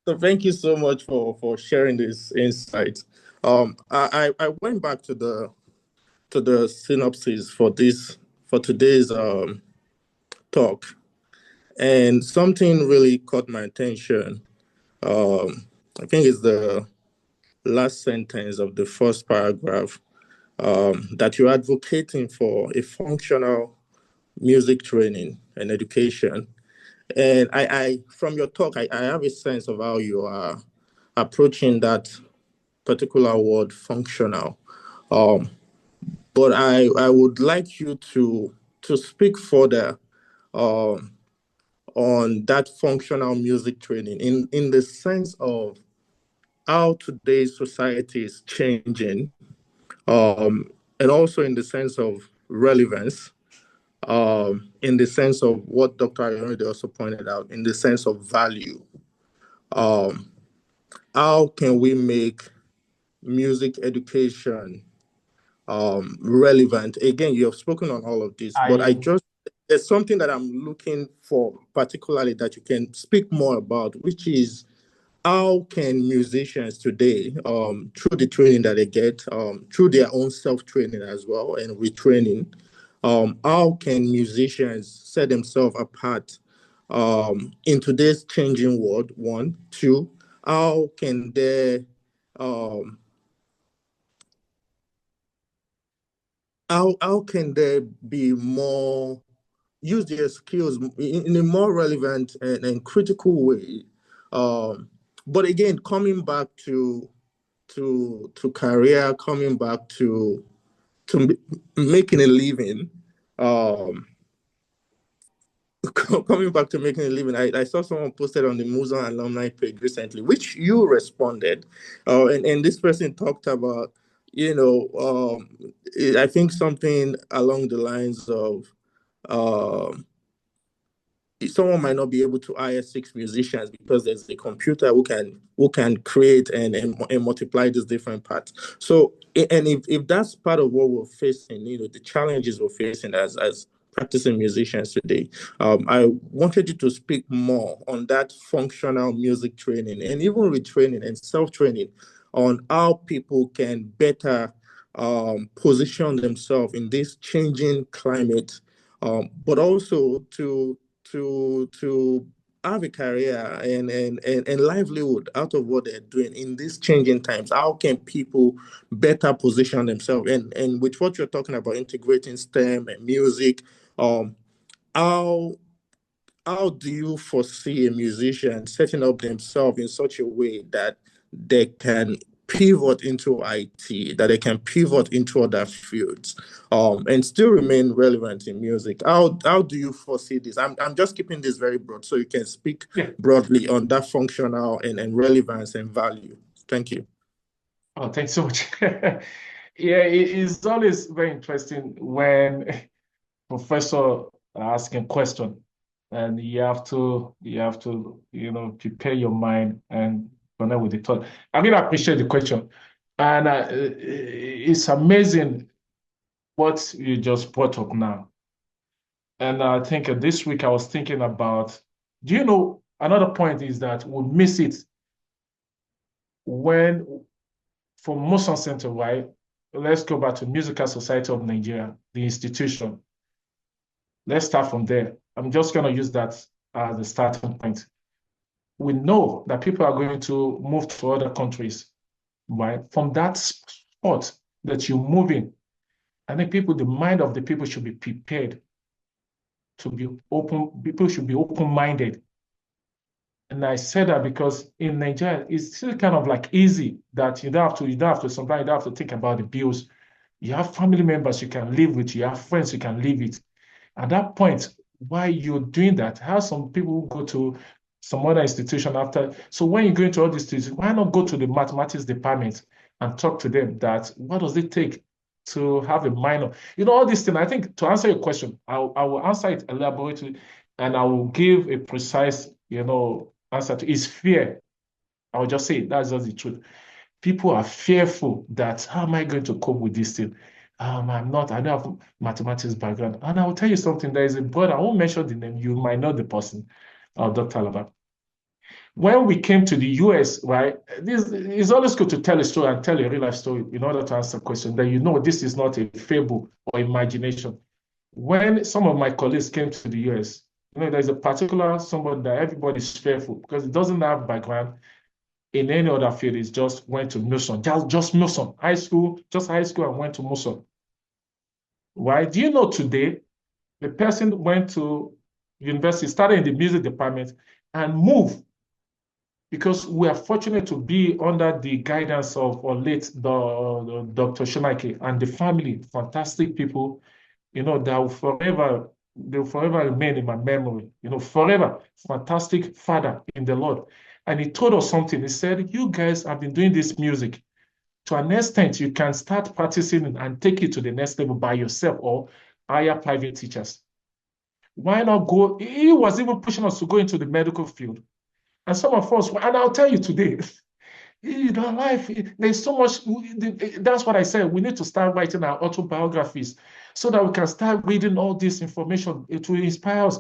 So thank you so much for sharing this insight. I went back to the synopsis for today's talk, and something really caught my attention. I think it's the last sentence of the first paragraph, that you're advocating for a functional music training and education. And I from your talk, I have a sense of how you are approaching that particular word, functional. But I would like you to speak further on that functional music training in the sense of how today's society is changing, and also in the sense of relevance, in the sense of what Dr. Ayorinde also pointed out, in the sense of value. How can we make music education relevant? Again, you have spoken on all of this, but there's something that I'm looking for particularly that you can speak more about, which is how can musicians today, through the training that they get, through their own self-training as well and retraining, how can musicians set themselves apart in today's changing world? One, two, how can they how can they be more, use their skills in a more relevant and critical way? But again, coming back to career, coming back to making a living, coming back to making a living. I saw someone posted on the Musa alumni page recently, which you responded, and this person talked about, I think something along the lines of, someone might not be able to hire 6 musicians because there's a computer who can create and multiply these different parts. So, and if that's part of what we're facing, the challenges we're facing as practicing musicians today, I wanted you to speak more on that functional music training and even retraining and self-training on how people can better position themselves in this changing climate, but also to have a career and livelihood out of what they're doing in these changing times. How can people better position themselves? And with what you're talking about, integrating STEM and music, how do you foresee a musician setting up themselves in such a way that they can pivot into IT, that they can pivot into other fields, and still remain relevant in music? How do you foresee this? I'm just keeping this very broad so you can speak broadly on that functional and relevance and value. Thank you. Oh, thanks so much. Yeah, it's always very interesting when professor asking question, and you have to prepare your mind and connect with the thought. I mean, I appreciate the question, and it's amazing what you just brought up now. And I think this week I was thinking about, another point is that we miss it when, for Motion Center, right? Let's go back to Musical Society of Nigeria, the institution. Let's start from there. I'm just going to use that as the starting point. We know that people are going to move to other countries, right? From that spot that you're moving, I think the mind of the people should be prepared to be open. People should be open-minded. And I said that because in Nigeria, it's still kind of like easy that sometimes you don't have to think about the bills. You have family members you can live with, you have friends you can live with. At that point, why you're doing that, how some people go to some other institution after. So when you go into all these things, why not go to the mathematics department and talk to them that what does it take to have a minor? All these things. I think to answer your question, I will answer it elaborately, and I will give a precise, answer to is fear. I will just say that's just the truth. People are fearful that how am I going to cope with this thing? I don't have mathematics background. And I will tell you something, there is a brother, I won't mention the name, you might know the person, Dr. Alaba. When we came to the US, right, this is always good to tell a story and tell a real life story in order to answer the question that this is not a fable or imagination. When some of my colleagues came to the US, there's a particular somebody that everybody's fearful because it doesn't have background in any other field. Is just went to Muson, just Muson, high school and went to Muson. Why? Do you know today, the person went to university, started in the music department and moved because we are fortunate to be under the guidance of our late Dr. Shonake and the family, fantastic people, that will forever remain in my memory, forever, fantastic father in the Lord. And he told us something. He said, you guys have been doing this music. To an extent, you can start practicing and take it to the next level by yourself or hire private teachers. Why not go? He was even pushing us to go into the medical field. And some of us, and I'll tell you today, in our life, there's so much. That's what I said. We need to start writing our autobiographies so that we can start reading all this information. It will inspire us.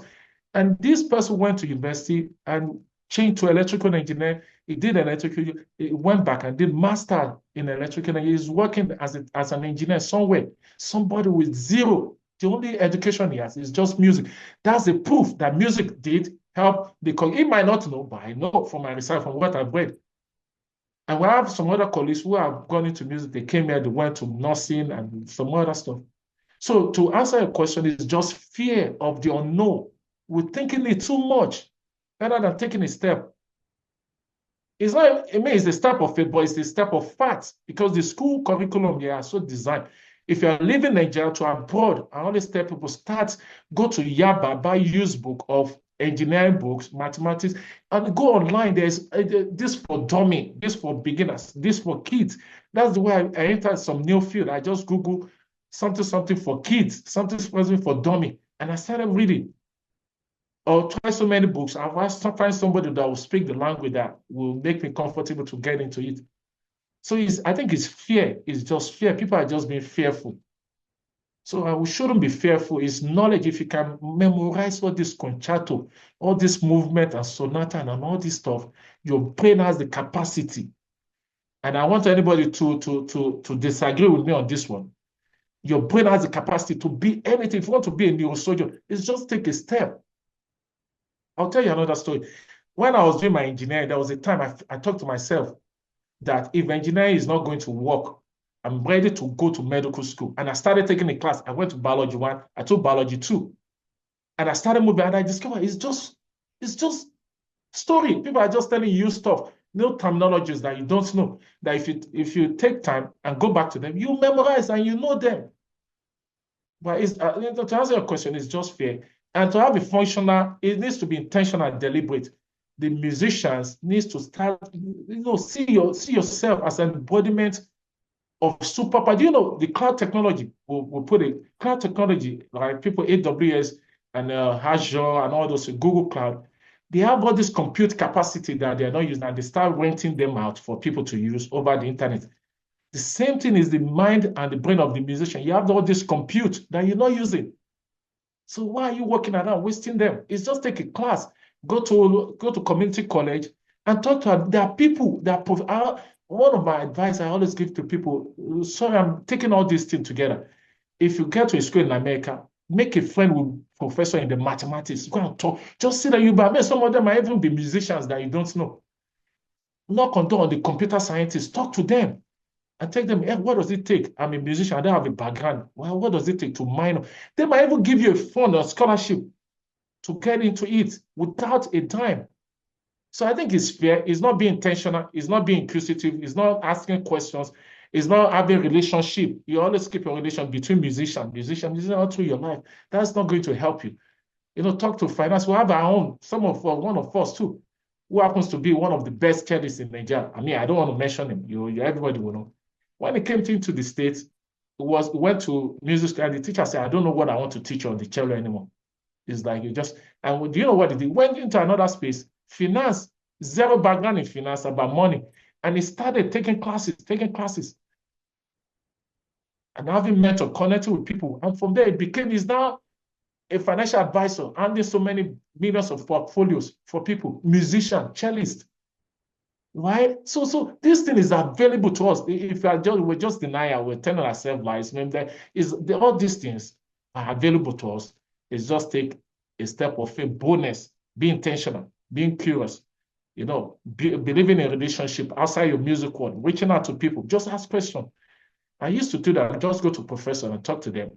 And this person went to university and changed to electrical engineer. He did electrical. He went back and did master in electrical engineering. He's working as an engineer somewhere. Somebody with zero. The only education he has is just music. That's the proof that music did help the colleague. He might not know, but I know from my research, from what I've read. And we have some other colleagues who have gone into music. They came here, they went to nursing and some other stuff. So to answer your question, is just fear of the unknown. We're thinking it too much rather than taking a step. It's not, it's the step of faith, but it's the step of facts because the school curriculum here are so designed. If you're living Nigeria to abroad, I always tell people go to Yaba, buy used book of engineering books, mathematics, and go online. There's this for dummy, this for beginners, this for kids. That's the way I entered some new field. I just Google something for kids, something for dummy, and I started reading. or try so many books. I want to find somebody that will speak the language that will make me comfortable to get into it. So I think it's fear. It's just fear. People are just being fearful. So we shouldn't be fearful. It's knowledge. If you can memorize all this concerto, all this movement and sonata and all this stuff, your brain has the capacity. And I want anybody to disagree with me on this one. Your brain has the capacity to be anything. If you want to be a neurosurgeon, it's just take a step. I'll tell you another story. When I was doing my engineering, there was a time I talked to myself that if engineering is not going to work, I'm ready to go to medical school. And I started taking a class. I went to biology 1, I took biology 2. And I started moving, and I discovered it's just story. People are just telling you stuff, no terminologies that you don't know. That if you take time and go back to them, you memorize and you know them. But to answer your question, it's just fear. And to have a functional, it needs to be intentional and deliberate. The musicians needs to start, see yourself as an embodiment of superpower. Do you know the cloud technology? We'll put it, cloud technology, like people, AWS and Azure and all those, Google Cloud, they have all this compute capacity that they're not using, and they start renting them out for people to use over the internet. The same thing is the mind and the brain of the musician. You have all this compute that you're not using. So why are you working around wasting them? It's just take a class, go to community college and talk to them. There are people that one of my advice I always give to people, sorry, I'm taking all these things together. If you get to a school in America, make a friend with professor in the mathematics, go and talk. Just see that some of them might even be musicians that you don't know. Knock on door on the computer scientists, talk to them. And take them, what does it take? I'm a musician, I don't have a background. Well, what does it take to mine? They might even give you a fund or scholarship to get into it without a dime. So I think it's fair. It's not being intentional. It's not being inquisitive. It's not asking questions. It's not having a relationship. You always keep a relation between musician all through your life. That's not going to help you. Talk to finance. We have our own, one of us too, who happens to be one of the best cellists in Nigeria. I mean, I don't want to mention him. Everybody will know. When he came into the States, he went to music school, and the teacher said, I don't know what I want to teach on the cello anymore. It's like and do you know what he did? He went into another space, finance, zero background in finance about money. And he started taking classes, and having mentor, connecting with people. And from there, he's now a financial advisor, handling so many millions of portfolios for people, musician, cellist. Right? So this thing is available to us. If we're just denying, we're telling ourselves lies. All these things are available to us. It's just take a step of faith, boldness, be intentional, being curious, believing in a relationship outside your music world, reaching out to people, just ask questions. I used to do that. Just go to a professor and talk to them.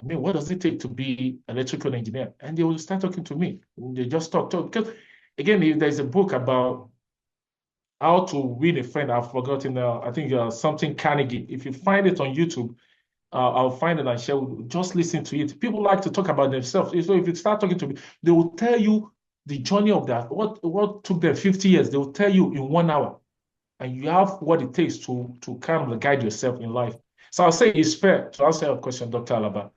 I mean, what does it take to be an electrical engineer? And they will start talking to me. They just talk. Because, again, if there's a book about how to win a friend, I've forgotten. I think something Carnegie. If you find it on YouTube, I'll find it and share. Just listen to it. People like to talk about themselves. So if you start talking to me, they will tell you the journey of that. What took them 50 years, they will tell you in 1 hour. And you have what it takes to kind of guide yourself in life. So I'll say it's fair to answer your question, Dr. Alaba.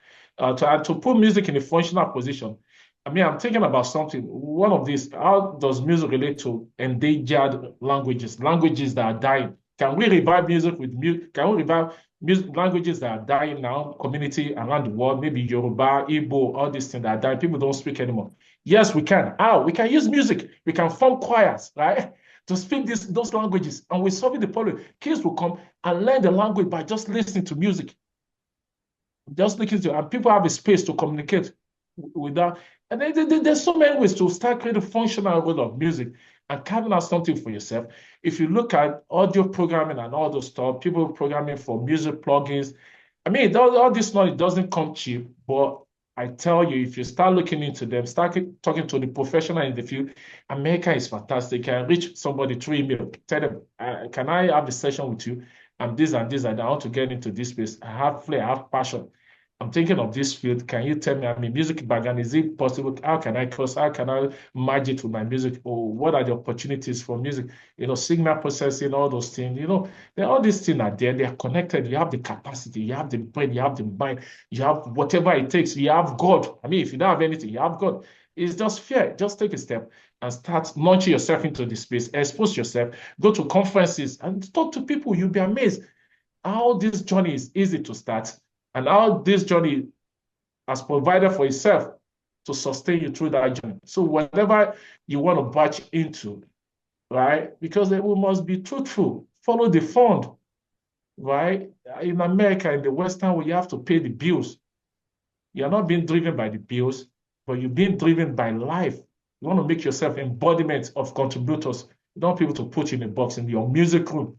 To put music in a functional position, I mean, I'm thinking about something. One of these, how does music relate to endangered languages that are dying? Can we revive music with music? Can we revive languages that are dying now, community around the world, maybe Yoruba, Igbo, all these things that are dying, people don't speak anymore? Yes, we can. How? We can use music. We can form choirs, right? To speak those languages, and we're solving the problem. Kids will come and learn the language by just listening to music. Just listening to, and people have a space to communicate with that. And there's so many ways to start creating a functional role of music and carving out something for yourself. If you look at audio programming and all those stuff, people programming for music plugins, I mean, all this knowledge doesn't come cheap, but I tell you, if you start looking into them, start talking to the professional in the field, America is fantastic. You can reach somebody through email, tell them, can I have a session with you? I'm this and this, and I want to get into this space. I have flair, I have passion. I'm thinking of this field. Can you tell me, I mean, music background, is it possible? How can I cross? How can I merge it with my music? Or what are the opportunities for music? Signal processing, all those things, all these things are there. They are connected. You have the capacity, you have the brain, you have the mind, you have whatever it takes. You have God. I mean, if you don't have anything, you have God. It's just fear. Just take a step and start launching yourself into the space, expose yourself, go to conferences and talk to people. You'll be amazed how this journey is easy to start and how this journey has provided for itself to sustain you through that journey. So whatever you want to batch into, right? Because we must be truthful, follow the fund, right? In America, in the Western world, you have to pay the bills. You're not being driven by the bills, but you're being driven by life. You want to make yourself embodiment of contributors. You don't want people to put you in a box in your music room,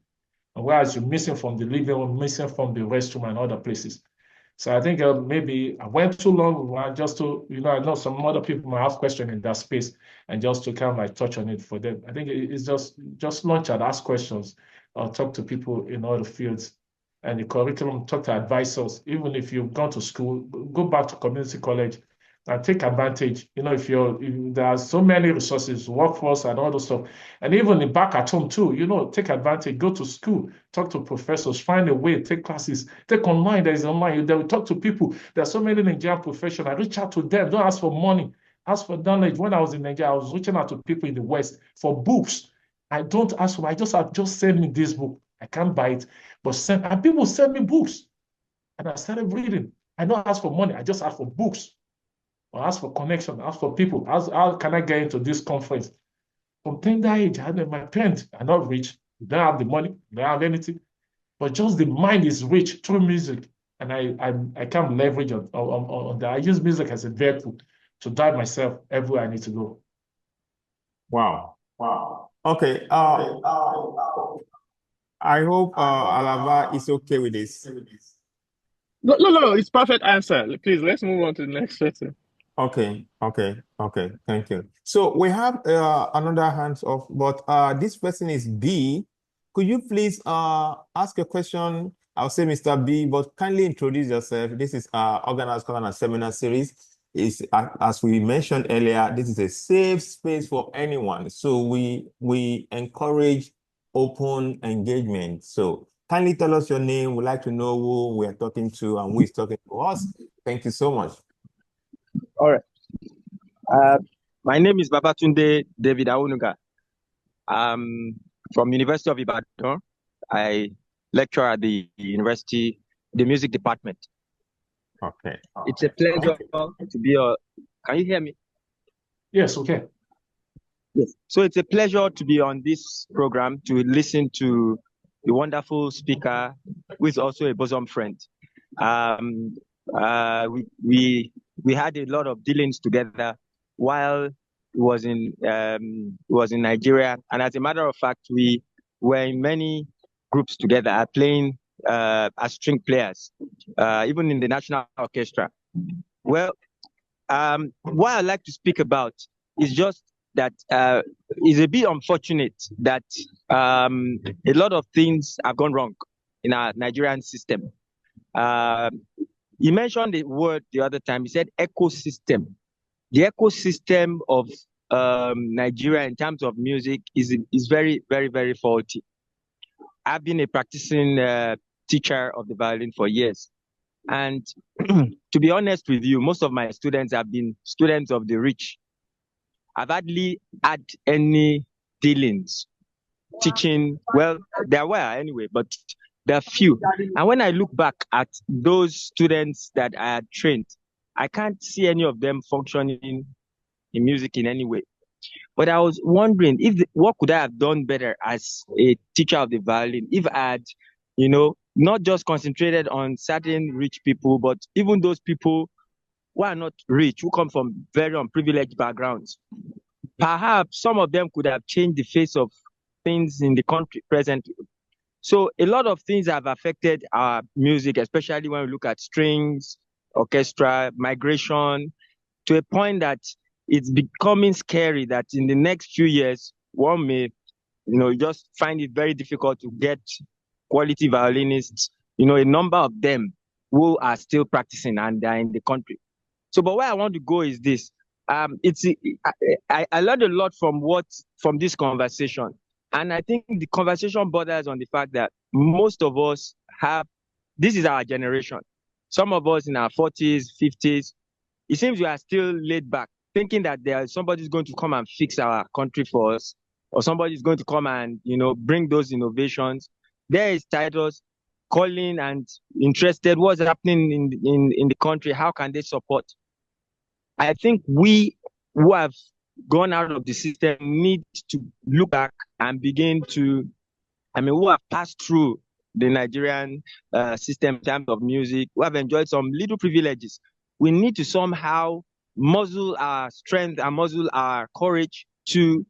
and whereas you're missing from the living room, missing from the restroom and other places. So I think maybe I went too long just to, I know some other people might have questions in that space, and just to kind of like touch on it for them. I think it's just launch and ask questions, or talk to people in all the fields. And the curriculum, talk to advisors. Even if you've gone to school, go back to community college and take advantage. If there are so many resources, workforce and all those stuff. And even back at home too, take advantage, go to school, talk to professors, find a way, take classes, take online, there is online. They will talk to people. There are so many Nigerian professionals. Reach out to them. Don't ask for money. Ask for knowledge. When I was in Nigeria, I was reaching out to people in the West for books. I don't ask for, just send me this book. I can't buy it, but and people send me books. And I started reading. I don't ask for money. I just ask for books. Or ask for connection, ask for people. How can I get into this conference? From tender age, my parents are not rich. They don't have the money. They don't have anything. But just the mind is rich through music. And I can leverage on that. I use music as a vehicle to drive myself everywhere I need to go. Wow. Okay. I hope Alava is okay with this. No, it's perfect answer. Please, let's move on to the next person. Okay. Thank you. So we have another hands off, but this person is B. Could you please ask a question? I'll say Mr. B, but kindly introduce yourself. This is Organized Convener Seminar Series. As we mentioned earlier, this is a safe space for anyone. So we encourage open engagement. So kindly tell us your name. We'd like to know who we're talking to and who is talking to us. Thank you so much. All right. My name is Babatunde David Aonuga. I'm from University of Ibadan. I lecture at the university, the music department. Okay. It's a pleasure to be can you hear me? Yes, okay. Yes. So it's a pleasure to be on this program, to listen to the wonderful speaker, who is also a bosom friend. We had a lot of dealings together while he was in Nigeria, and as a matter of fact, we were in many groups together, playing as string players, even in the National Orchestra. Well, what I'd like to speak about is just that it's a bit unfortunate that a lot of things have gone wrong in our Nigerian system. He mentioned the word the other time. He said ecosystem. The ecosystem of Nigeria in terms of music is very, very, very faulty. I've been a practicing teacher of the violin for years. And to be honest with you, most of my students have been students of the rich. I've hardly had any dealings teaching. Well, there were anyway, but there are few. And when I look back at those students that I had trained, I can't see any of them functioning in music in any way. But I was wondering what could I have done better as a teacher of the violin if I had, not just concentrated on certain rich people, but even those people who are not rich, who come from very unprivileged backgrounds. Perhaps some of them could have changed the face of things in the country presently. So a lot of things have affected our music, especially when we look at strings, orchestra, migration, to a point that it's becoming scary that in the next few years, one may, just find it very difficult to get quality violinists, a number of them who are still practicing and are in the country. So, but where I want to go is this. I learned a lot from this conversation. And I think the conversation borders on the fact that most of us this is our generation. Some of us in our 40s, 50s, it seems we are still laid back. thinking that somebody's going to come and fix our country for us, or somebody's going to come and, bring those innovations. There is Titus calling and interested what's happening in the country. How can they support? I think we who have gone out of the system need to look back and begin to, who have passed through the Nigerian system in terms of music, who have enjoyed some little privileges. We need to somehow muzzle our strength and muzzle our courage to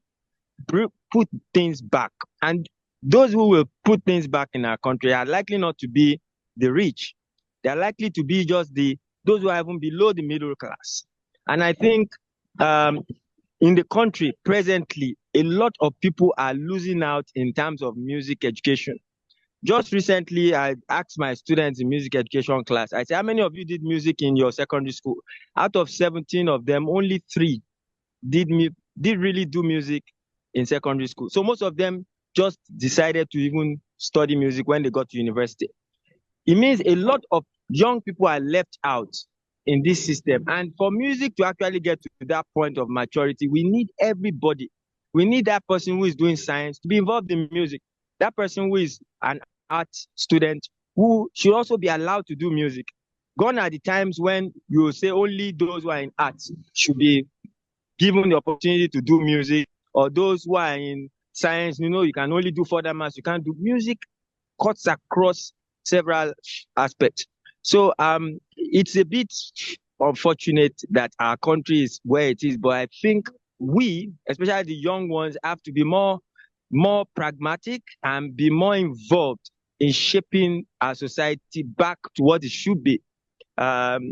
put things back. And those who will put things back in our country are likely not to be the rich. They're likely to be just those who are even below the middle class. And I think in the country presently, a lot of people are losing out in terms of music education. Just recently, I asked my students in music education class, I said, how many of you did music in your secondary school? Out of 17 of them, only 3 did really do music in secondary school. So most of them just decided to even study music when they got to university. It means a lot of young people are left out in this system. And for music to actually get to that point of maturity, we need everybody. We need that person who is doing science to be involved in music. That person who is an art student who should also be allowed to do music. Gone are the times when you say only those who are in arts should be given the opportunity to do music, or those who are in science, you can only do further maths, you can't do music. Cuts across several aspects. So it's a bit unfortunate that our country is where it is, but I think we, especially the young ones, have to be more pragmatic and be more involved in shaping our society back to what it should be. That's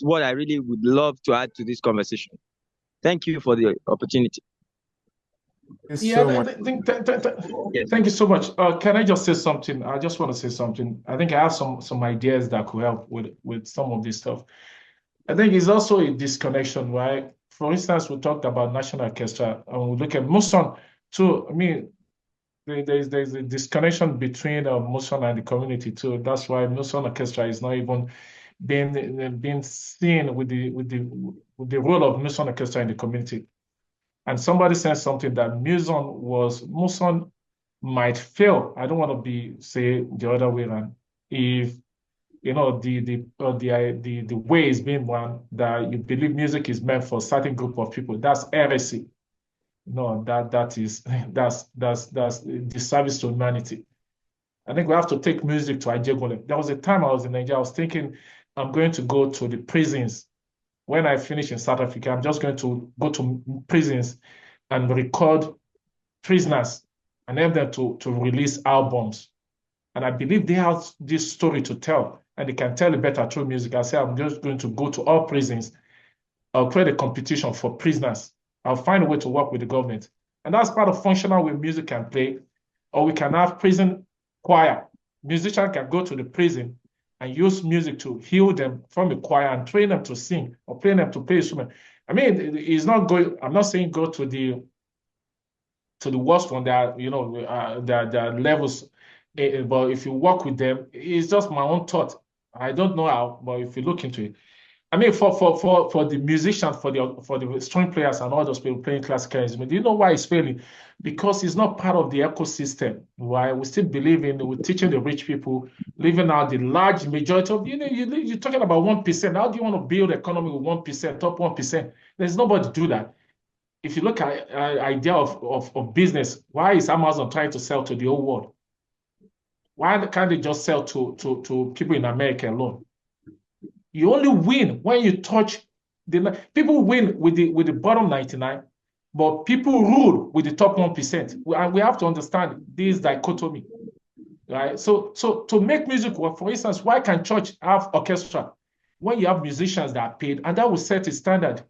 what I really would love to add to this conversation. Thank you for the opportunity. Thank you so much. Can I just say something? I just want to say something. I think I have some ideas that could help with some of this stuff. I think it's also a disconnection, right? For instance, we talked about National Orchestra, and we look at Muson too. I mean, there's a disconnection between Muson and the community too. That's why Muson Orchestra is not even being seen with the role of Muson Orchestra in the community. And somebody said something that Muson might fail. I don't want to say the other way around. If the way is being one that you believe music is meant for a certain group of people, that's heresy. No, that's disservice to humanity. I think we have to take music to Ajegole. There was a time I was in Nigeria, I was thinking I'm going to go to the prisons. When I finish in South Africa, I'm just going to go to prisons and record prisoners and help them to release albums. And I believe they have this story to tell, and they can tell it better through music. I say, I'm just going to go to all prisons. I'll create a competition for prisoners. I'll find a way to work with the government. And that's part of functional way music can play. Or we can have prison choir. Musicians can go to the prison and use music to heal them from the choir and train them to sing or train them to play instrument. I mean, it's not going. I'm not saying go to the worst one. There are levels, but if you work with them, it's just my own thought. I don't know how, but if you look into it, I mean, for the musicians, for the string players and all those people playing classical instruments, do you know why it's failing? Because it's not part of the ecosystem. Why we still believe in we're teaching the rich people, leaving out the large majority of you're talking about 1%. How do you want to build economy with 1%, top 1%? There's nobody to do that. If you look at idea of business, why is Amazon trying to sell to the whole world? Why can't they just sell to people in America alone? You only win when you touch people win with the bottom 99, but people rule with the top 1%. And we have to understand this dichotomy, right? So to make music work, for instance, why can church have orchestra when you have musicians that are paid, and that will set a standard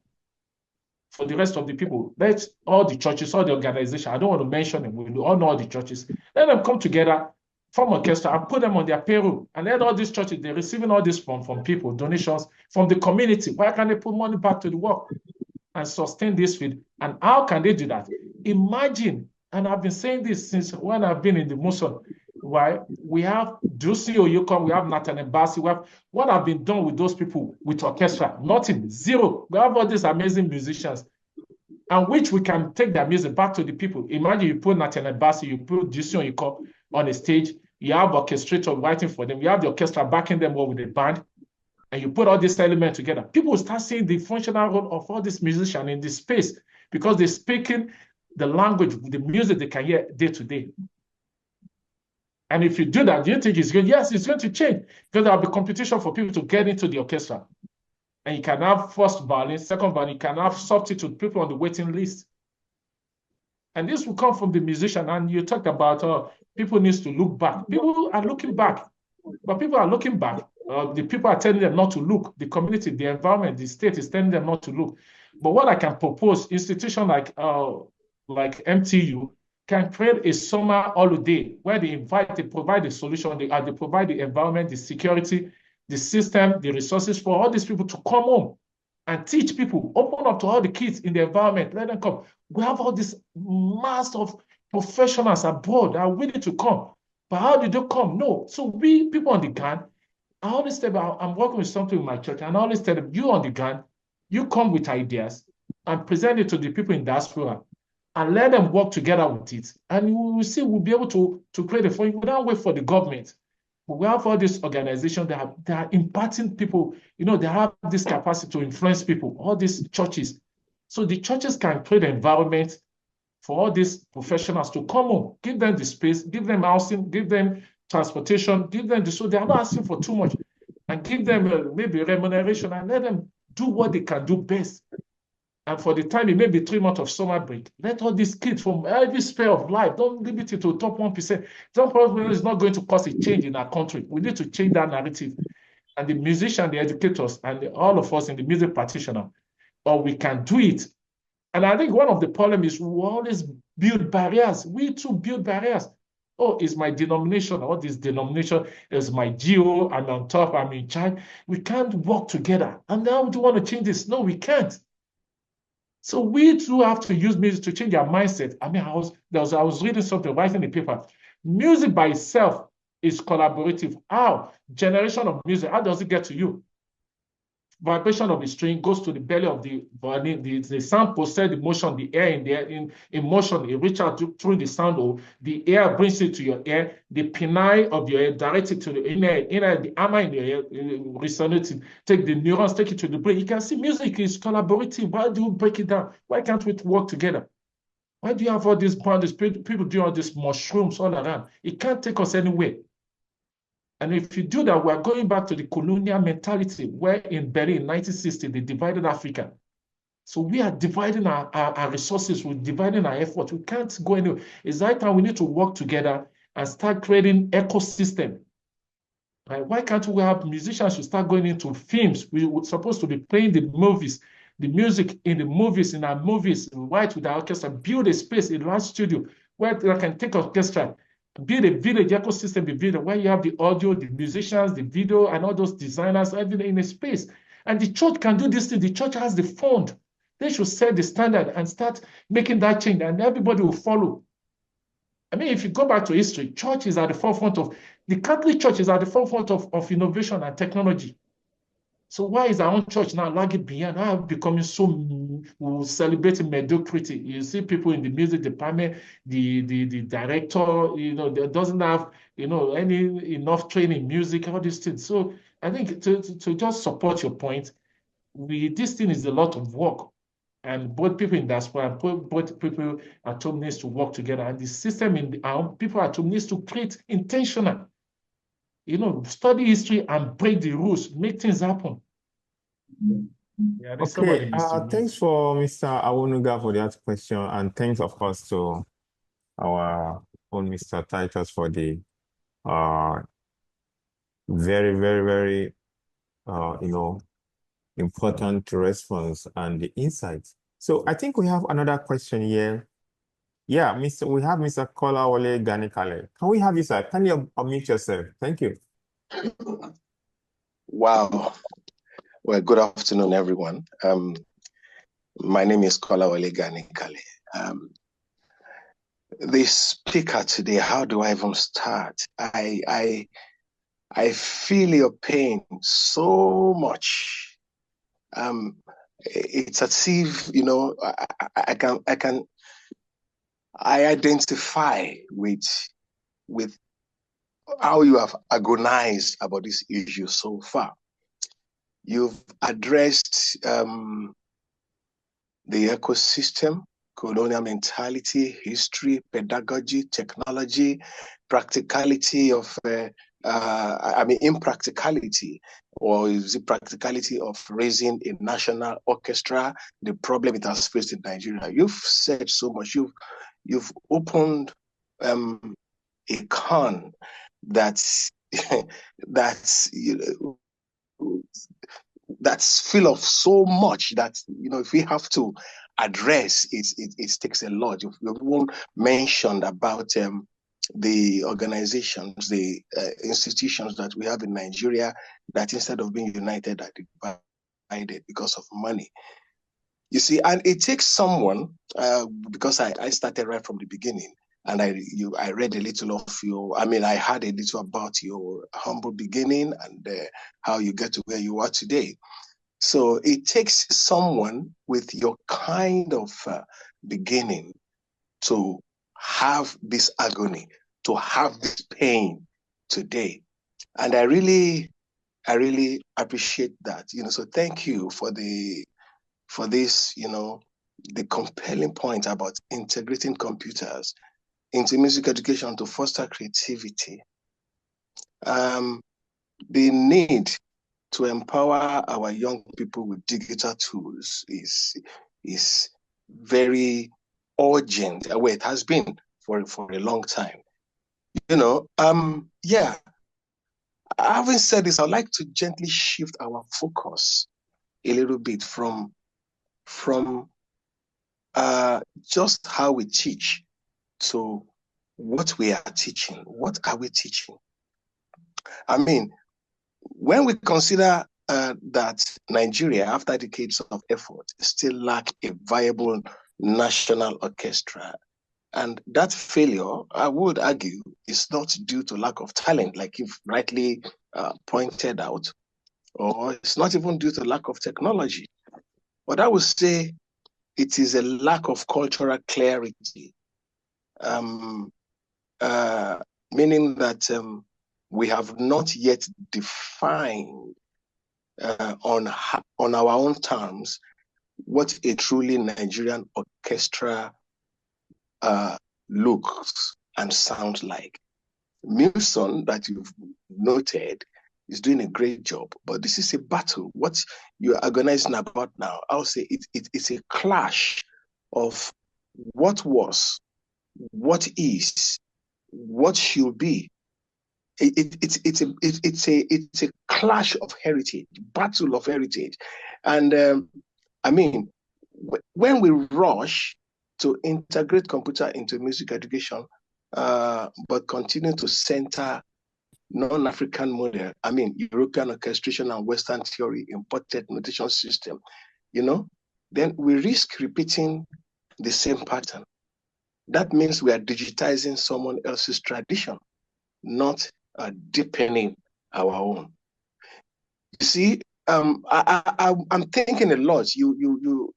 for the rest of the people? Let all the churches, all the organizations, I don't want to mention them, we all know all the churches, let them come together, form orchestra, and put them on their payroll. And then all these churches, they're receiving all this from people, donations from the community. Why can't they put money back to the work and sustain this field? And how can they do that? Imagine, and I've been saying this since when I've been in the Muson, Why? We have Dusi Oyukon, we have Nathan Ebasi, we have what have been done with those people with orchestra? Nothing, zero. We have all these amazing musicians, and which we can take their music back to the people. Imagine you put Nathan Ebasi, you put Dusi Oyukon on a stage, you have orchestrator writing for them, you have the orchestra backing them up with a band, and you put all these elements together. People will start seeing the functional role of all these musicians in this space because they're speaking the language, the music they can hear day to day. And if you do that, do you think it's good? Yes, it's going to change because there'll be competition for people to get into the orchestra. And you can have first violin, second violin, you can have substitute people on the waiting list. And this will come from the musician. And you talked about people needs to look back. People are looking back, but people are looking back. The people are telling them not to look. The community, the environment, the state is telling them not to look. But what I can propose, institution like MTU, can create a summer holiday where they provide the solution, they provide the environment, the security, the system, the resources for all these people to come home and teach people, open up to all the kids in the environment, let them come. We have all this mass of professionals abroad that are willing to come. But how did they come? No. So we, people on the ground, I always tell them, I'm working with something in my church, and I always tell them, you on the ground, you come with ideas and present it to the people in diaspora, and let them work together with it. And we will see, we'll be able to create a fund. We don't wait for the government. But we have all these organizations that are impacting people. You know, they have this capacity to influence people, all these churches. So the churches can create an environment for all these professionals to come home, give them the space, give them housing, give them transportation, give them so they are not asking for too much, and give them maybe remuneration and let them do what they can do best. And for the time, it may be 3 months of summer break. Let all these kids from every sphere of life, don't limit it to top 1%. Top 1% is not going to cause a change in our country. We need to change that narrative. And the musicians, the educators, and all of us in the music practitioner, or we can do it. And I think one of the problems is we always build barriers. We too build barriers. Oh, it's my denomination, or this denomination is my geo, I'm on top, I'm in charge. We can't work together. And now we do want to change this. No, we can't. So we too have to use music to change our mindset. I mean, I was reading something, writing a paper. Music by itself is collaborative. How? Generation of music, how does it get to you? Vibration of the string goes to the belly of the violin. The sound processes the motion, the air in motion, it reaches out through the sound hole. The air brings it to your ear. The pinnae of your ear directs it to the inner the armor in your ear, resonating. Take the neurons, take it to the brain. You can see music is collaborative. Why do you break it down? Why can't we work together? Why do you have all these boundaries? People do all these mushrooms all around. It can't take us anywhere. And if you do that, we're going back to the colonial mentality where in Berlin in 1960, they divided Africa. So we are dividing our resources, we're dividing our effort. We can't go anywhere. It's that time we need to work together and start creating ecosystem. Right? Why can't we have musicians who start going into films? We're supposed to be playing the movies, the music in the movies, in our movies, right with the orchestra, build a space, a large studio where they can take orchestra, build a village ecosystem, a village where you have the audio, the musicians, the video, and all those designers, everything in a space. And the church can do this thing. The church has the fund. They should set the standard and start making that change, and everybody will follow. I mean, if you go back to history, church is at the forefront of, the Catholic Church is at the forefront of innovation and technology. So why is our own church now lagging behind? Now becoming so celebrating mediocrity? You see people in the music department, the director, you know, that doesn't have, you know, enough training in music, all these things. So I think to just support your point, this thing is a lot of work. And both people in diaspora, both people at home needs to work together. And the system in our people at home needs to create intentional, you know, study history and break the rules, make things happen. Yeah, okay, thanks for Mr. Awonuga for that question, and thanks, of course, to our own Mr. Titus for the very, very, very, you know, important response and the insights. So I think we have another question here. Yeah, we have Mr. Kolawole Ganikale. Can we have you, sir? Can you unmute yourself? Thank you. Wow. Well, good afternoon, everyone. My name is Kolawole Ganikale. the speaker today, how do I even start? I feel your pain so much. It's as if, you know, I identify with how you have agonized about this issue so far. You've addressed the ecosystem, colonial mentality, history, pedagogy, technology, practicality of, impracticality, or is it practicality of raising a national orchestra, the problem it has faced in Nigeria. You've said so much. You've opened a can that's that's full of so much that, you know, if we have to address it, it takes a lot. You've mentioned about the organizations, the institutions that we have in Nigeria, that instead of being united are divided because of money. You see, and it takes someone, because I started right from the beginning, and I read a little of I heard a little about your humble beginning and how you get to where you are today. So it takes someone with your kind of beginning to have this agony, to have this pain today. And I really appreciate that, you know, so thank you for this, you know, the compelling point about integrating computers into music education to foster creativity. The need to empower our young people with digital tools is very urgent. Well, it has been for a long time. You know, yeah. Having said this, I'd like to gently shift our focus a little bit from just how we teach to what we are teaching. What are we teaching? I mean, when we consider that Nigeria, after decades of effort, still lack a viable national orchestra, and that failure, I would argue, is not due to lack of talent, like you've rightly pointed out, or it's not even due to lack of technology. But I would say it is a lack of cultural clarity, meaning that we have not yet defined on our own terms what a truly Nigerian orchestra looks and sounds like. Milson, that you've noted, is doing a great job, but this is a battle. What you're organizing about now, I'll say it's a clash of what was, what is, what should be. It's a clash of heritage, battle of heritage, and I mean, when we rush to integrate computer into music education, but continue to center non-African model, I mean, European orchestration and Western theory, imported notation system, you know, then we risk repeating the same pattern. That means we are digitizing someone else's tradition, not deepening our own. You see, I'm thinking a lot. You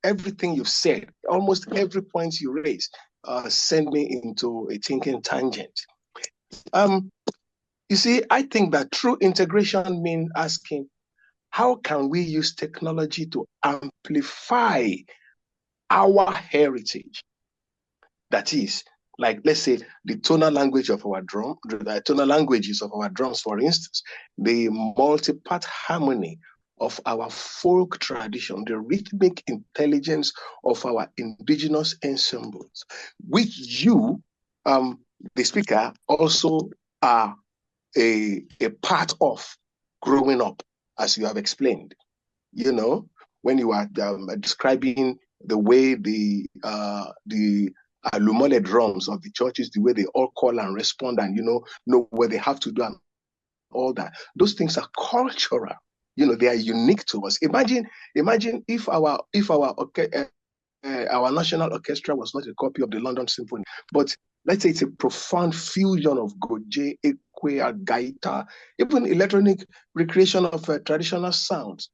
everything you've said, almost every point you raised, send me into a thinking tangent. You see, I think that true integration means asking, how can we use technology to amplify our heritage? That is, like, let's say, the tonal language of our drum, the tonal languages of our drums, for instance, the multi-part harmony of our folk tradition, the rhythmic intelligence of our indigenous ensembles, which you, the speaker, also are a part of growing up, as you have explained. You know, when you are describing the way the Lumole drums of the churches, the way they all call and respond and, know what they have to do and all that. Those things are cultural. You know, they are unique to us. Imagine if our our national orchestra was not a copy of the London Symphony, but let's say it's a profound fusion of goje, ekwe, gaita, even electronic recreation of traditional sounds,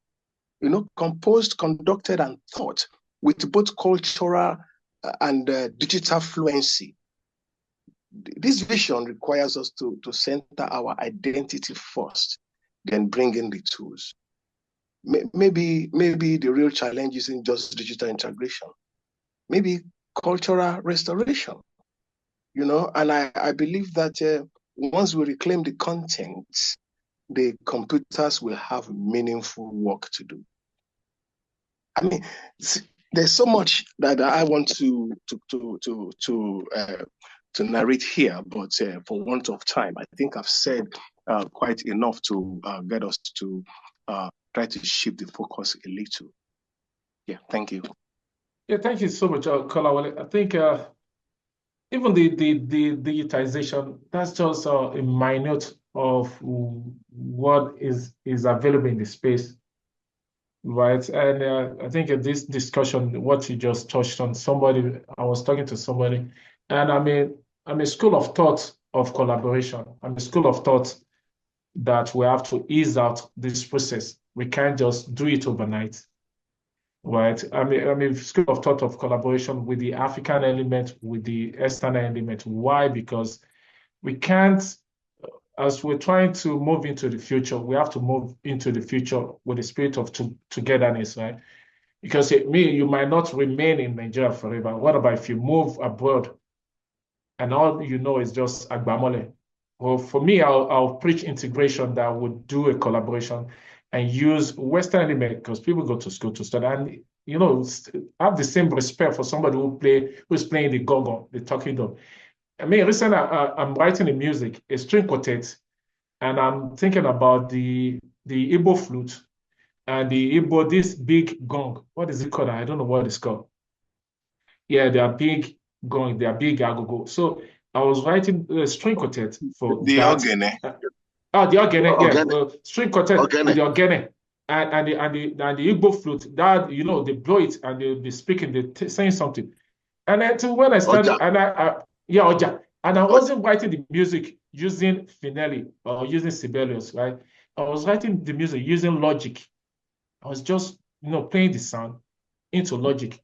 composed, conducted, and taught with both cultural and digital fluency. This vision requires us to center our identity first, then bring in the tools. Maybe the real challenge isn't just digital integration. Maybe cultural restoration, and I believe that once we reclaim the content, the computers will have meaningful work to do. I mean, there's so much that I want to narrate here, but for want of time, I think I've said quite enough to get us to try to shift the focus a little. Yeah, thank you. Yeah, thank you so much, Kolawole. I think even the digitization, that's just a minute of what is available in the space, right? And I think in this discussion, what you just touched on, I was talking to somebody, and I'm a school of thought of collaboration. I'm a school of thought that we have to ease out this process. We can't just do it overnight. Right. I mean, school of thought of collaboration with the African element, with the external element. Why? Because we can't, as we're trying to move into the future, we have to move into the future with the spirit of togetherness, right? Because you might not remain in Nigeria forever. What about if you move abroad and all you know is just Agbamole? Well, for me, I'll preach integration that would do a collaboration and use Western element, because people go to school to study and have the same respect for somebody who's playing the gong, the talking drum. I mean, recently I'm writing a music, a string quartet, and I'm thinking about the Igbo flute and the Igbo, this big gong. What is it called? I don't know what it's called. Yeah, they are big gong, they are big agogo. So I was writing a string quartet for the that. organe. The organe, yeah. String quartet with the organe. And the Igbo flute, that they blow it and they'll be speaking, saying something. And then when I started, Oja, and I wasn't writing the music using Finelli or using Sibelius, right? I was writing the music using Logic. I was just playing the sound into Logic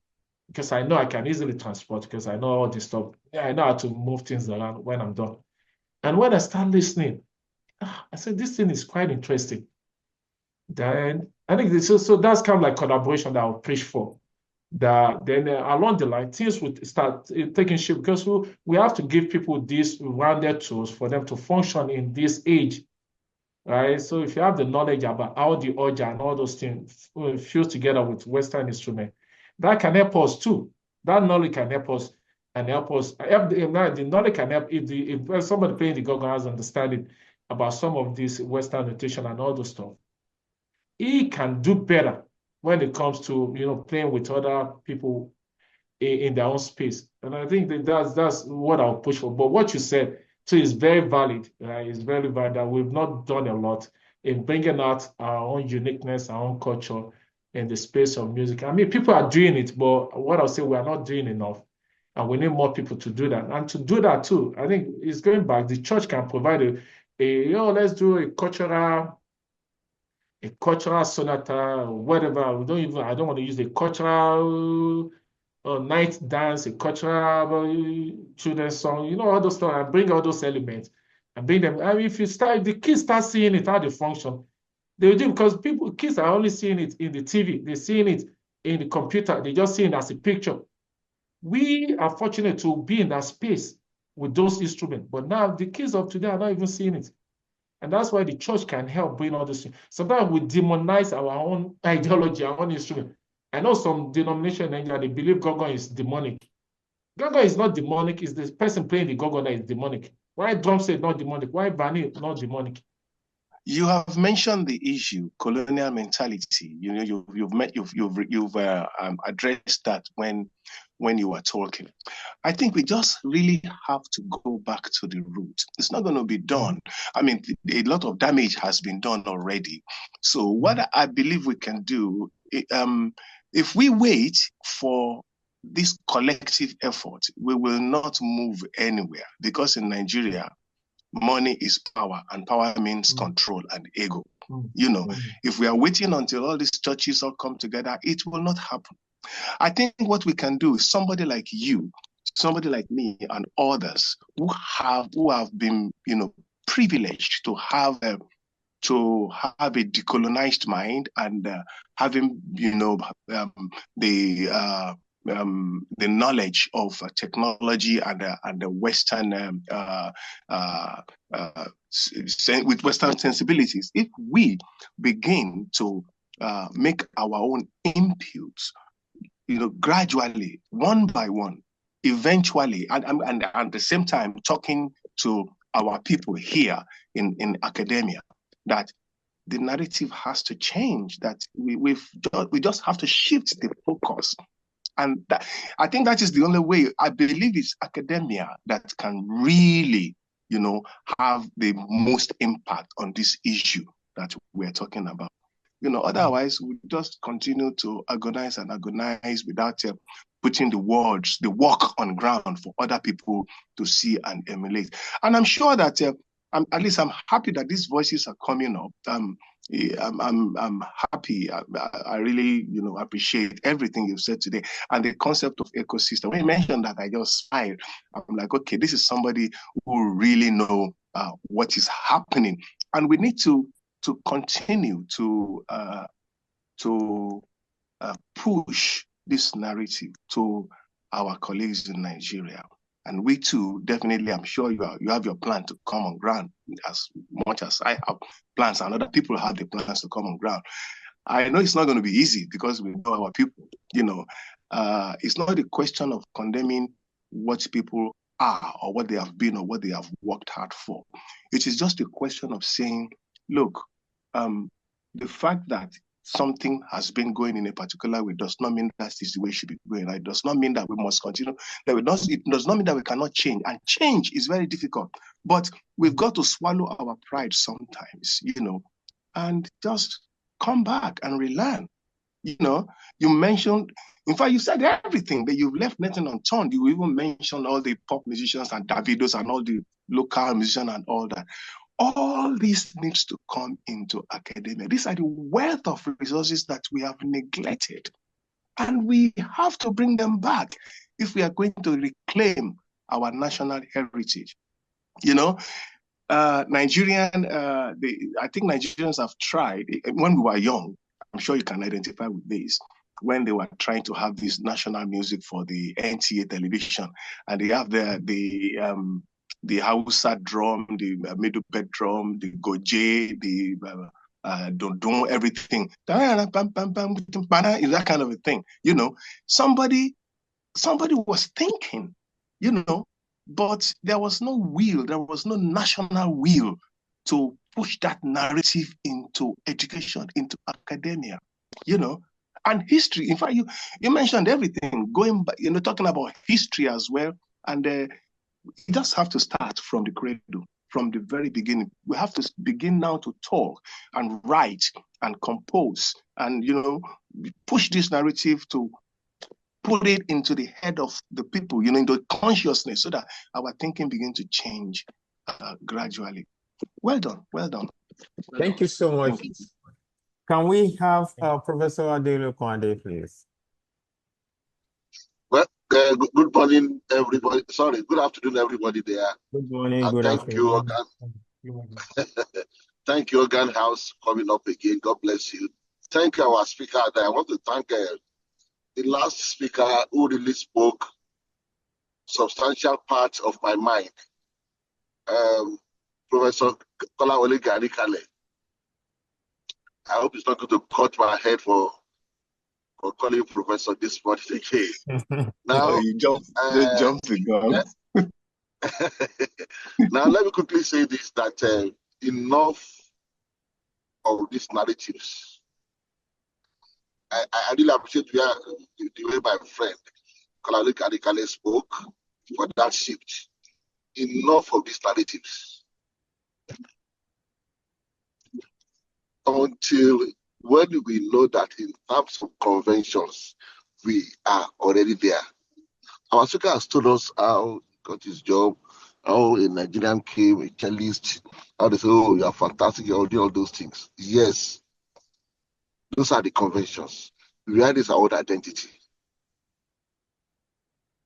because I know I can easily transport, because I know all this stuff. Yeah, I know how to move things around when I'm done. And when I start listening, I said, this thing is quite interesting. Then I think so that's kind of like collaboration that I'll preach for. That then along the line, things would start taking shape, because we have to give people these rounded tools for them to function in this age, right? So if you have the knowledge about how the Oja and all those things fuse together with Western instrument, that can help us too. That knowledge can help us and help us. The knowledge can help if somebody playing the gong has understanding about some of this Western notation and all those stuff. He can do better when it comes to playing with other people in their own space. And I think that's what I'll push for. But what you said too is very valid, right? It's very valid that we've not done a lot in bringing out our own uniqueness, our own culture in the space of music. I mean, people are doing it, but what I'll say, we are not doing enough. And we need more people to do that. And to do that too, I think it's going back. The church can provide let's do a cultural sonata, whatever. I don't want to use a cultural night dance, a cultural children's song, all those stuff, and bring all those elements and bring them. I mean, if the kids start seeing it, how they function, they will do, because kids are only seeing it in the TV, they're seeing it in the computer, they just see it as a picture. We are fortunate to be in that space with those instruments, but now the kids of today are not even seeing it. And that's why the church can help bring all this. Sometimes we demonize our own ideology, our own instrument. I know some denomination in Nigeria, they believe Gogon is demonic. Gogon is not demonic. It's the person playing the Gogon that is demonic. Why drum set not demonic? Why Bani not demonic? You have mentioned the issue, colonial mentality. You've addressed that when you were talking. I think we just really have to go back to the root. It's not going to be done. I mean, a lot of damage has been done already. So what I believe we can do, if we wait for this collective effort, we will not move anywhere, because in Nigeria, money is power, and power means control and ego. You know, if we are waiting until all these churches all come together, it will not happen. I think what we can do is somebody like you, somebody like me, and others who have been, you know, privileged to have a decolonized mind, and having, you know, the knowledge of technology and the Western with Western sensibilities. If we begin to make our own inputs, you know, gradually, one by one, eventually, and at the same time, talking to our people here in academia, that the narrative has to change, that we just have to shift the focus. And I think that is the only way. I believe it's academia that can really, you know, have the most impact on this issue that we're talking about. You know, otherwise we just continue to agonize and agonize without putting the work on ground for other people to see and emulate. And I'm sure that at least I'm happy that these voices are coming up. I'm happy. I really, you know, appreciate everything you've said today, and the concept of ecosystem. When you mentioned that, I just smiled. I'm like, okay, this is somebody who really know what is happening, and we need to continue to push this narrative to our colleagues in Nigeria. And we too, definitely, I'm sure you have your plan to come on ground, as much as I have plans, and other people have the plans to come on ground. I know it's not going to be easy, because we know our people. You know, it's not a question of condemning what people are, or what they have been, or what they have worked hard for. It is just a question of saying, look, the fact that something has been going in a particular way does not mean that is the way it should be going. It does not mean that we must continue. It does not mean that we cannot change. And change is very difficult. But we've got to swallow our pride sometimes, you know, and just come back and relearn. You know, you mentioned, in fact, you said everything, but you've left nothing unturned. You even mentioned all the pop musicians and Davidos and all the local musicians and all that. All this needs to come into academia. These are the wealth of resources that we have neglected, and we have to bring them back if we are going to reclaim our national heritage. You know, I think Nigerians have tried, when we were young, I'm sure you can identify with this, when they were trying to have this national music for the NTA television, and they have the Hausa drum, the middle bed drum, the goje, the dondon, everything. Is that kind of a thing. You know, somebody was thinking, you know, but there was no will, there was no national will to push that narrative into education, into academia, you know. And history, in fact, you mentioned everything, going back, you know, talking about history as well. And you just have to start from the cradle, from the very beginning. We have to begin now to talk and write and compose and, you know, push this narrative to put it into the head of the people, you know, into consciousness, so that our thinking begins to change gradually. Well done, well done. Thank you so much. You. Can we have Professor Oladele Kwande, please? Well, good morning, everybody. Sorry, good afternoon, everybody there. Good morning, good afternoon. Thank you, Organ House, coming up again. God bless you. Thank you, our speaker there. I want to thank the last speaker who really spoke substantial part of my mind, Professor Kolawole Ganikale. I hope he's not going to cut my head for calling Professor this morning again. Now, you jumped the gun. Now, let me quickly say this, that enough of these narratives. I really appreciate the way my friend Kolawole Ganikale spoke for that shift. Enough of these narratives. Until when we know that in terms of conventions, we are already there. Our speaker has told us how he got his job, how a Nigerian came, a cellist, how they say, oh, you are fantastic, you do all those things. Yes, those are the conventions. Behind this, our own identity.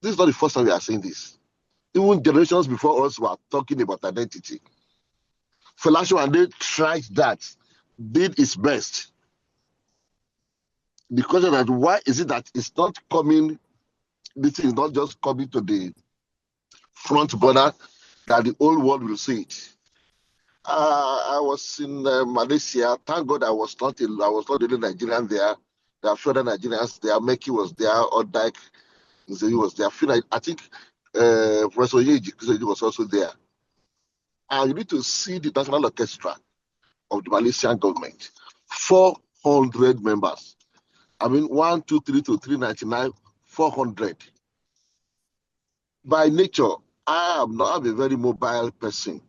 This is not the first time we are saying this. Even generations before us were talking about identity. Fela Showande tried that, did his best. The question that why is it that it's not coming, this thing is not just coming to the front burner that the whole world will see it. I was in Malaysia. Thank God I was not the only Nigerian there. There are few other Nigerians there. Meki was there. Odaik was there. I think Professor Yeji was also there. And you need to see the National Orchestra of the Malaysian government. 400 members. I mean, 1, 2, 3 to 399, 400. By nature, I am not a very mobile person.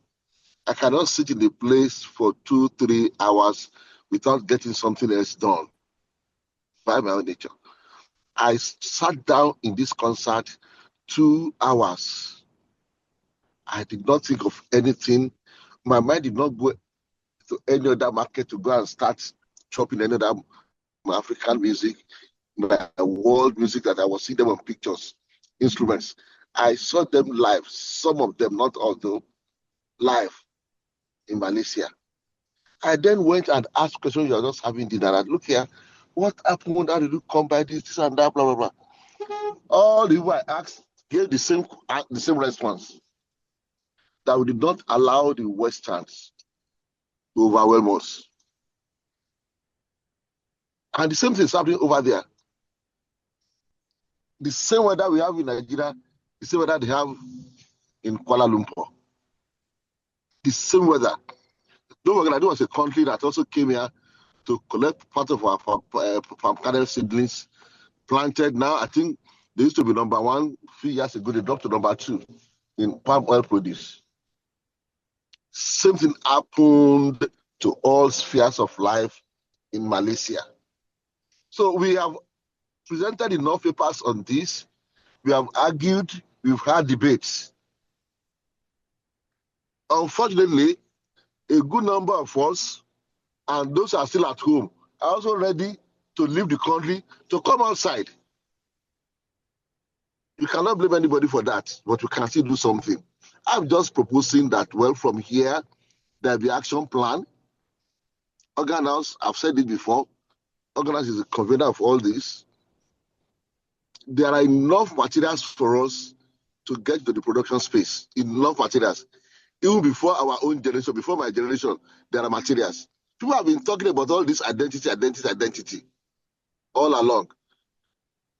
I cannot sit in a place for 2, 3 hours without getting something else done by my own nature. I sat down in this concert 2 hours. I did not think of anything. My mind did not go to any other market to go and start chopping any other African music, my world music that I was seeing them on pictures, instruments. I saw them live, some of them, not all though, live in Malaysia. I then went and asked questions. You are just having dinner. And look here, what happened? How did you come by this and that, blah, blah, blah. All the people I asked gave the same response, that we did not allow the Westerns to overwhelm us. And the same thing is happening over there. The same weather we have in Nigeria, the same weather they have in Kuala Lumpur. The same weather. Don't forget, there was a country that also came here to collect part of our palm kernel seedlings planted. Now, I think they used to be number 1 a few years ago. They dropped to number 2 in palm oil produce. Same thing happened to all spheres of life in Malaysia. So we have presented enough papers on this. We have argued. We've had debates. Unfortunately, a good number of us, and those who are still at home, are also ready to leave the country to come outside. You cannot blame anybody for that, but we can still do something. I'm just proposing that, well, from here, there'll be action plan. Organhouse, I've said it before, Organhouse is the convener of all this. There are enough materials for us to get to the production space, enough materials. Even before our own generation, before my generation, there are materials. People have been talking about all this identity, all along.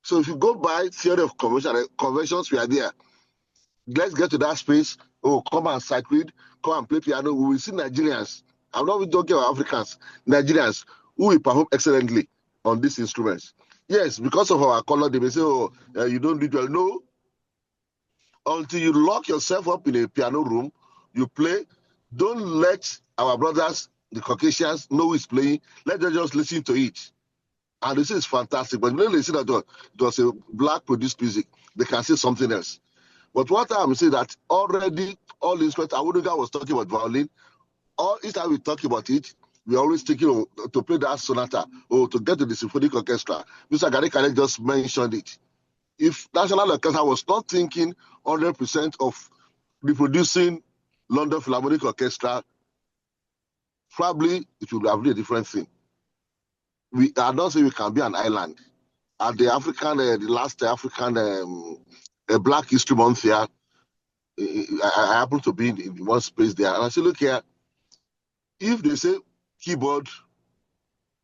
So if you go by theory of conventions, we are there. Let's get to that space. Oh, come and sight read, come and play piano. We will see Nigerians. I'm not even talking about Africans, Nigerians who will perform excellently on these instruments. Yes, because of our color, they may say, oh, you don't do it well. No. Until you lock yourself up in a piano room, you play. Don't let our brothers, the Caucasians, know who is playing. Let them just listen to it. And this is fantastic. But when they see that it was a black produced music, they can see something else. But what I'm saying that already all instruments, Awuduga was talking about violin. Each time we talk about it, we're always thinking to play that sonata or to get to the symphonic orchestra. Mr. Gari just mentioned it. If National Orchestra was not thinking 100% of reproducing London Philharmonic Orchestra, probably it would have been a different thing. We are not saying we can be an island. At the last African Black History Month here, I happen to be in one space there, and I say, look here, if they say keyboard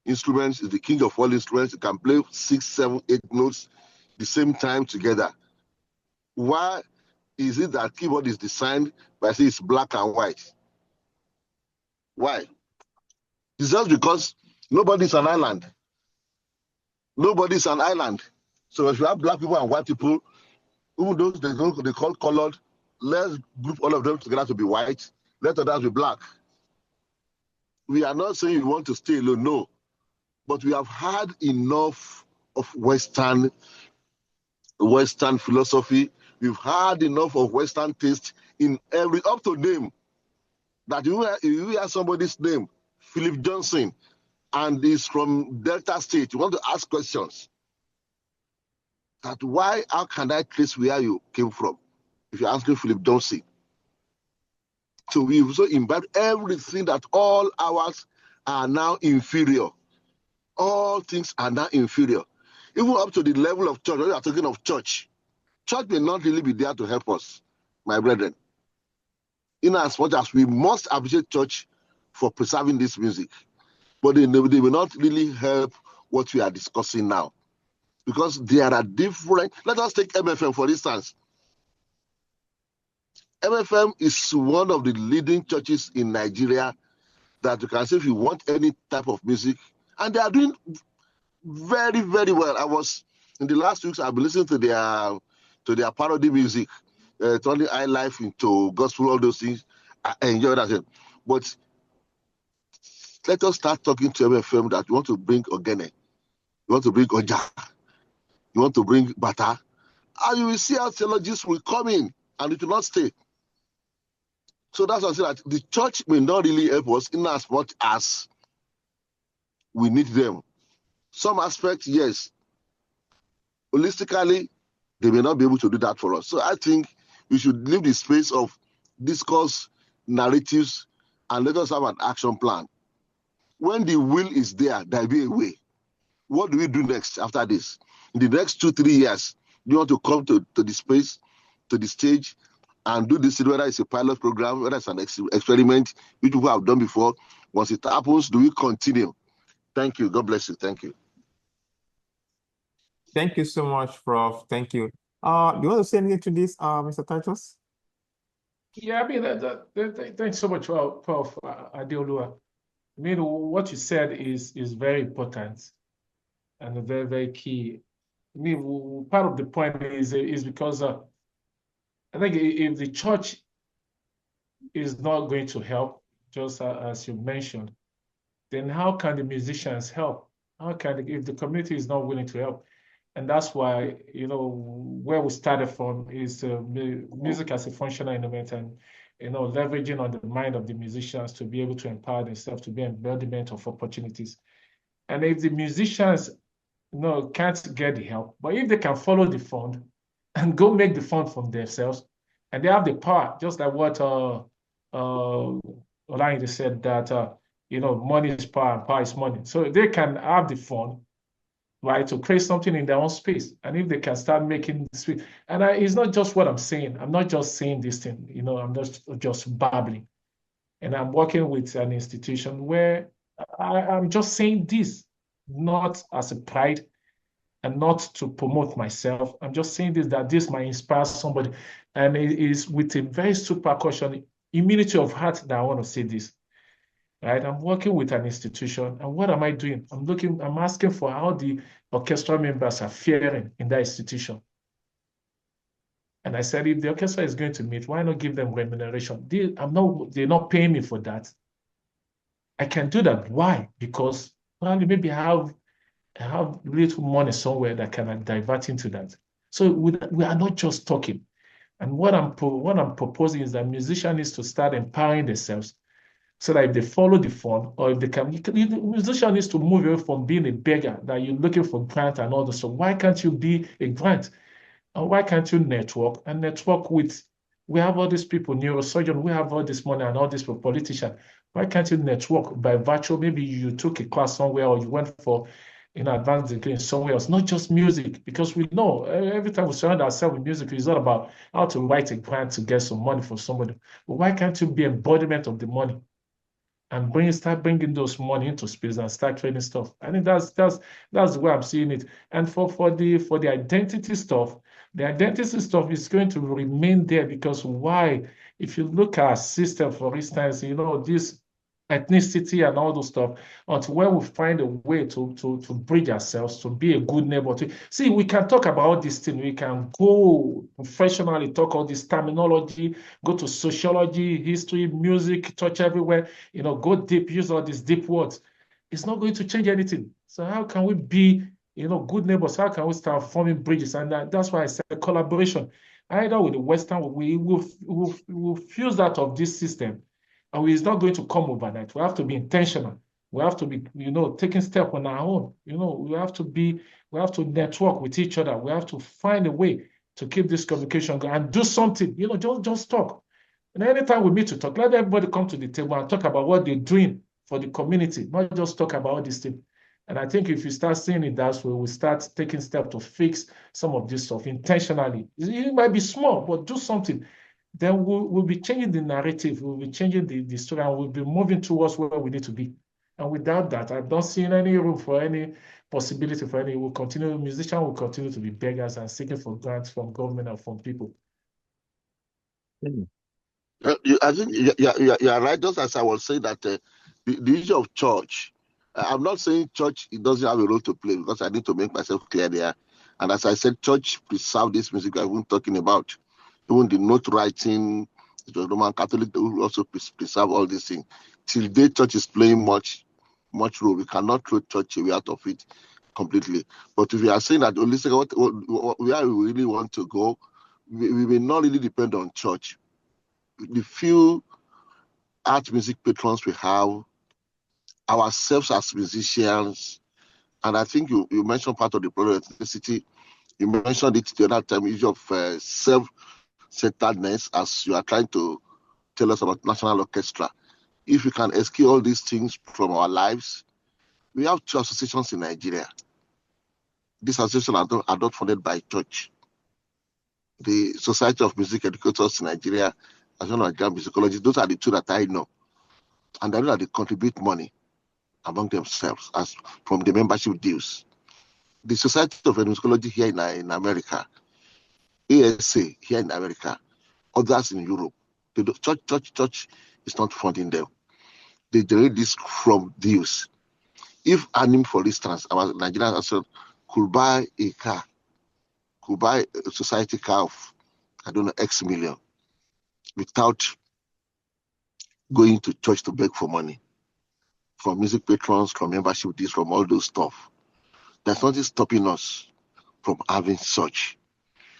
instruments is the king of all instruments, you can play 6, 7, 8 notes the same time together. Why is it that keyboard is designed by saying it's black and white? Why? It's just because nobody's an island. Nobody's an island. So if you have black people and white people, even those they call colored, let's group all of them together to be white. Let others be black. We are not saying we want to stay alone, no. But we have had enough of Western philosophy. We've had enough of Western taste in every up to name. That you hear somebody's name, Philip Johnson, and is from Delta State. You want to ask questions. That why? How can I trace where you came from? If you're asking Philip Johnson. So we also invite everything that all ours are now inferior. All things are now inferior. Even up to the level of church. When you are talking of church, church may not really be there to help us, my brethren. In as much as we must appreciate church for preserving this music, but they will not really help what we are discussing now. Because there are different, let us take MFM for instance. MFM is one of the leading churches in Nigeria that you can say if you want any type of music, and they are doing very, very well. I was, in the last weeks, I've been listening to their parody music, turning high life into gospel, all those things. I enjoy that. But let us start talking to MFM that you want to bring Ogene, you want to bring Oja, you want to bring Bata, and you will see how theologists will come in and it will not stay. So that's why I say that the church may not really help us in as much as we need them. Some aspects, yes. Holistically, they may not be able to do that for us. So I think we should leave the space of discourse, narratives, and let us have an action plan. When the will is there, there'll be a way. What do we do next after this? In the next 2-3 years, you want to come to the space, to the stage, and do this, whether it's a pilot program, whether it's an experiment, which people have done before. Once it happens, do we continue? Thank you. God bless you. Thank you. Thank you so much, Prof. Thank you. Do you want to say anything to this, Mr. Titus? Yeah, I mean, thanks so much, Prof. Adeolua. I mean, what you said is very important and very, very key. I mean, part of the point is because I think if the church is not going to help, just as you mentioned, then how can the musicians help? How can, if the community is not willing to help? And that's why, where we started from is music as a functional element and, leveraging on the mind of the musicians to be able to empower themselves to be embodiment of opportunities. And if the musicians, can't get the help, but if they can follow the fund and go make the fund from themselves, and they have the power, just like what Olayinde said, that money is power and power is money. So they can have the fund, right, to create something in their own space. And if they can start making space, and it's not just what I'm saying. I'm not just saying this thing, I'm just babbling. And I'm working with an institution where I'm just saying this, not as a pride and not to promote myself. I'm just saying this, that this might inspire somebody. And it is with a very super caution, humility of heart that I want to say this. Right? I'm working with an institution, and what am I doing? I'm asking for how the orchestral members are faring in that institution. And I said, if the orchestra is going to meet, why not give them remuneration? They're not paying me for that. I can do that. Why? Because probably maybe I have little money somewhere that can divert into that. So we are not just talking. And what I'm proposing is that musicians need to start empowering themselves, so that if they follow the fund, or if they can, the musician needs to move away from being a beggar, that you're looking for grant and all this. So why can't you be a grant? And why can't you network with, we have all these people, neurosurgeon, we have all this money and all these politicians. Why can't you network by virtue? Maybe you took a class somewhere, or you went for advanced degree somewhere else, not just music, because we know every time we surround ourselves with music, it's not about how to write a grant to get some money for somebody. But why can't you be embodiment of the money? And start bringing those money into space and start trading stuff. I think that's the way I'm seeing it. And for the identity stuff, is going to remain there, because why? If you look at our system, for instance, this ethnicity and all those stuff, until when we find a way to bridge ourselves, to be a good neighbor. See, we can talk about all these things. We can go professionally, talk all this terminology, go to sociology, history, music, touch everywhere, go deep, use all these deep words. It's not going to change anything. So how can we be good neighbors, how can we start forming bridges? And that's why I said collaboration. Either with the Western, we will fuse that of this system, and it's not going to come overnight. We have to be intentional. We have to be, taking steps on our own. We have to network with each other. We have to find a way to keep this communication going and do something. Just talk. And anytime we meet to talk, let everybody come to the table and talk about what they're doing for the community, not just talk about all these things. And I think if you start seeing it that way, we start taking steps to fix some of this stuff intentionally. It might be small, but do something. Then we'll be changing the narrative, we'll be changing the story, and we'll be moving towards where we need to be. And without that, I don't see any room for any possibility for any. Musicians will continue to be beggars and seeking for grants from government and from people. I think you are right. Just as I was saying that the issue of church, I'm not saying church it doesn't have a role to play, because I need to make myself clear there. And as I said, church preserve this music I've been talking about. Even the note writing, the Roman Catholic, they will also preserve all these things. Till date, church is playing much role. We cannot throw church away out of it completely. But if you are saying that, listen, where we really want to go, we may not really depend on church. The few art music patrons we have, ourselves as musicians, and I think you mentioned part of the problem of ethnicity. You mentioned it the other time, issue of self-centeredness, as you are trying to tell us about National Orchestra. If we can escape all these things from our lives, we have 2 associations in Nigeria. These associations are not funded by church. The Society of Music Educators in Nigeria, as well as musicologists, those are the 2 that I know. And I know that they contribute money among themselves as from the membership dues. The Society of Musicology here in America, ASA here in America, others in Europe, the church is not funding them. They generate this from dues. If ANIM, for instance, our Nigerian association could buy a car, could buy a society car of, I don't know, X million, without going to church to beg for money, from music patrons, from membership dues, from all those stuff. There's nothing stopping us from having such.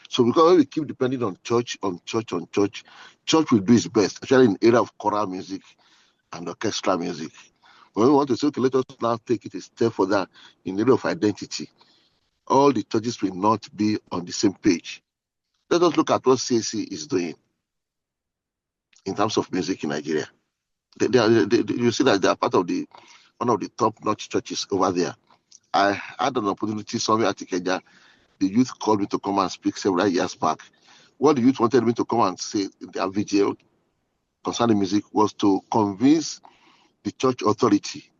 So because we keep depending on church will do its best, especially in the area of choral music and orchestral music. When we want to say, okay, let us now take it a step further in the area of identity, all the churches will not be on the same page. Let us look at what CAC is doing in terms of music in Nigeria. You see that they are part of one of the top-notch churches over there. I had an opportunity somewhere at Ikeja. The youth called me to come and speak several years back. What the youth wanted me to come and say in their vigil concerning music was to convince the church authority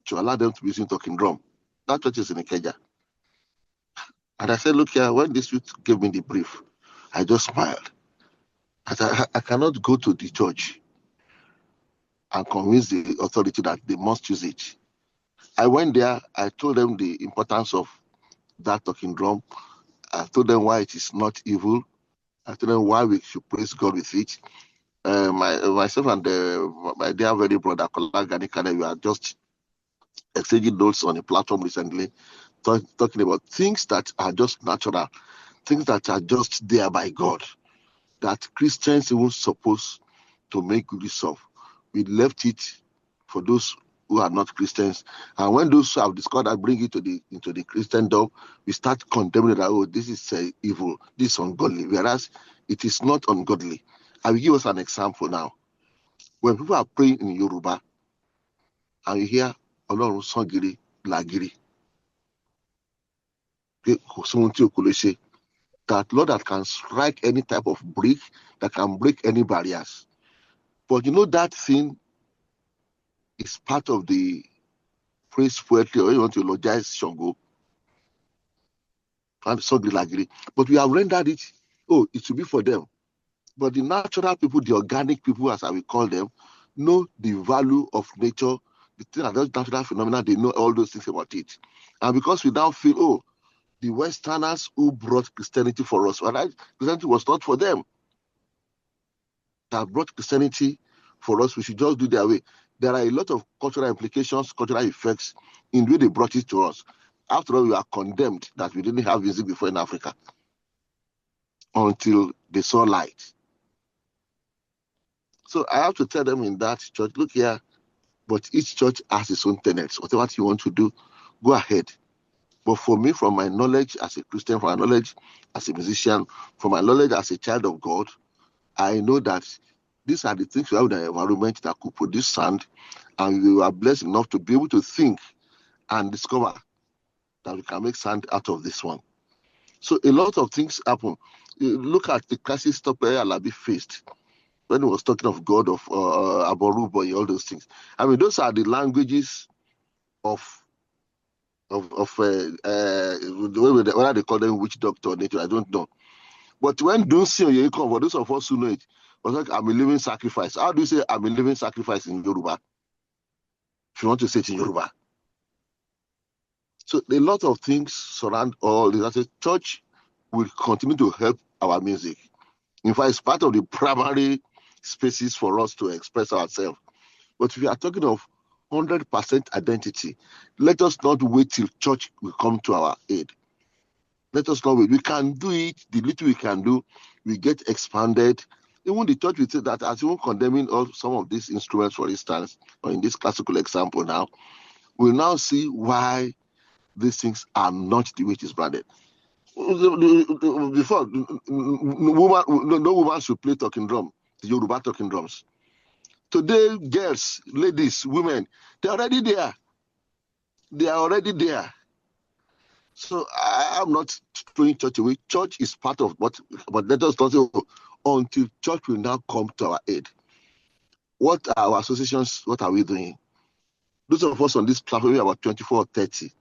to allow them to be using talking drum. That church is in Ikeja. And I said, look here, when this youth gave me the brief, I just smiled. I cannot go to the church and convince the authority that they must use it. I went there, I told them the importance of that talking drum. I told them why it is not evil. I told them why we should praise God with it. Myself and my dear very brother, Kola, we are just exchanging notes on a platform recently, talking about things that are just natural, things that are just there by God, that Christians even supposed to make use of. We left it for those who are not Christians, and when those who have discovered that bring it into the Christendom, we start condemning that, oh, this is evil, this is ungodly, whereas it is not ungodly. I will give us an example now. When people are praying in Yoruba, and you hear Ọlọ́run Sangiri Lagiri, that Lord that can strike any type of brick, that can break any barriers. But you know that thing is part of the praise poetry, or you want to eulogize Shango and Sangiri Lagiri. But we have rendered it, it should be for them. But the natural people, the organic people, as I will call them, know the value of nature, the thing that natural phenomena, they know all those things about it. And because we now feel, the Westerners who brought Christianity for us, right? Christianity was not for them. That brought Christianity for us, we should just do their way. There are a lot of cultural implications, cultural effects in the way they brought it to us. After all, we are condemned that we didn't have music before in Africa until they saw light. So I have to tell them in that church, look here, but each church has its own tenets. Whatever you want to do, go ahead. But for me, from my knowledge as a Christian, from my knowledge as a musician, from my knowledge as a child of God, I know that these are the things we have in the environment that could produce sound, and we are blessed enough to be able to think and discover that we can make sound out of this one. So a lot of things happen. You look at the crisis Tope Alabi faced when he was talking of God, of Aborubo, all those things. I mean, those are the languages of whether they call them witch doctor or nature, I don't know. But when Dunsin Oyekan, for those of us who know it, was like, I'm a living sacrifice. How do you say I'm a living sacrifice in Yoruba? If you want to say it in Yoruba. So a lot of things surround all this. As a church, will continue to help our music. In fact, it's part of the primary spaces for us to express ourselves. But if we are talking of 100% identity, let us not wait till church will come to our aid. Let us not wait. We can do it. The little we can do, we get expanded. Even the church will say that, as even condemning all some of these instruments, for instance, or in this classical example now, we'll now see why these things are not the way it is branded. Before, no woman should play talking drum, the Yoruba talking drums. Today, girls, ladies, women, they're already there. They are already there. So I am not throwing church away. Church is part of what, but let us not say, until church will now come to our aid. What are our associations? What are we doing? Those of us on this platform, about 24 or 30,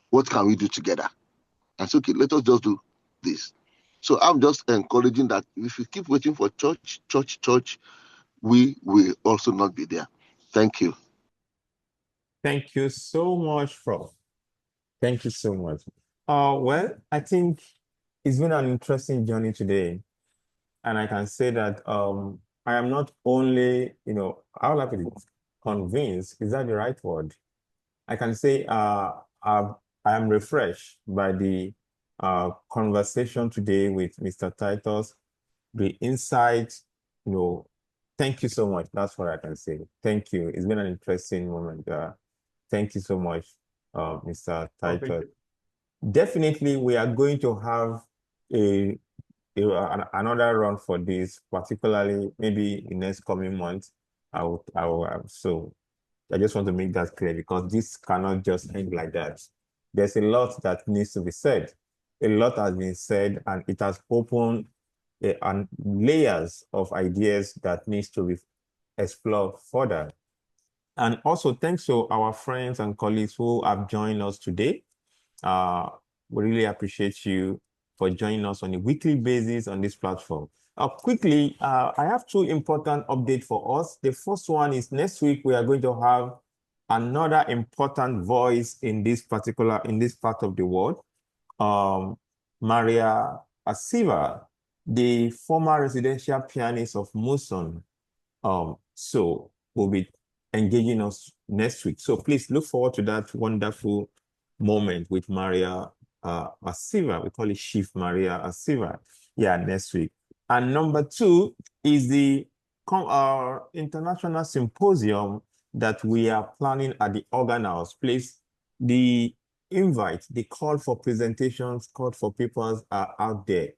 what can we do together? And so, okay, let us just do this. So I'm just encouraging that if we keep waiting for church, we will also not be there. Thank you. Thank you so much, Prof. Thank you so much. Well, I think it's been an interesting journey today. And I can say that I am not only, I would like to convinced, is that the right word? I can say I am refreshed by the conversation today with Mr. Titus, the insight, thank you so much. That's what I can say. Thank you. It's been an interesting moment. Thank you so much, Mr. Titus. Definitely, we are going to have another run for this, particularly maybe in next coming months. So I just want to make that clear because this cannot just end like that. There's a lot that needs to be said. A lot has been said, and it has opened layers of ideas that needs to be explored further. And also, thanks to our friends and colleagues who have joined us today. We really appreciate you for joining us on a weekly basis on this platform. Quickly, I have two important updates for us. The first one is next week, we are going to have another important voice in this part of the world. Maria Asiva, the former residential pianist of Muson. So will be engaging us next week. So please look forward to that wonderful moment with Maria Asiva. We call it Chief Maria Asiva. Yeah, next week. And number two is the international symposium that we are planning at the Organ House. Please, the invite, the call for presentations, call for papers are out there.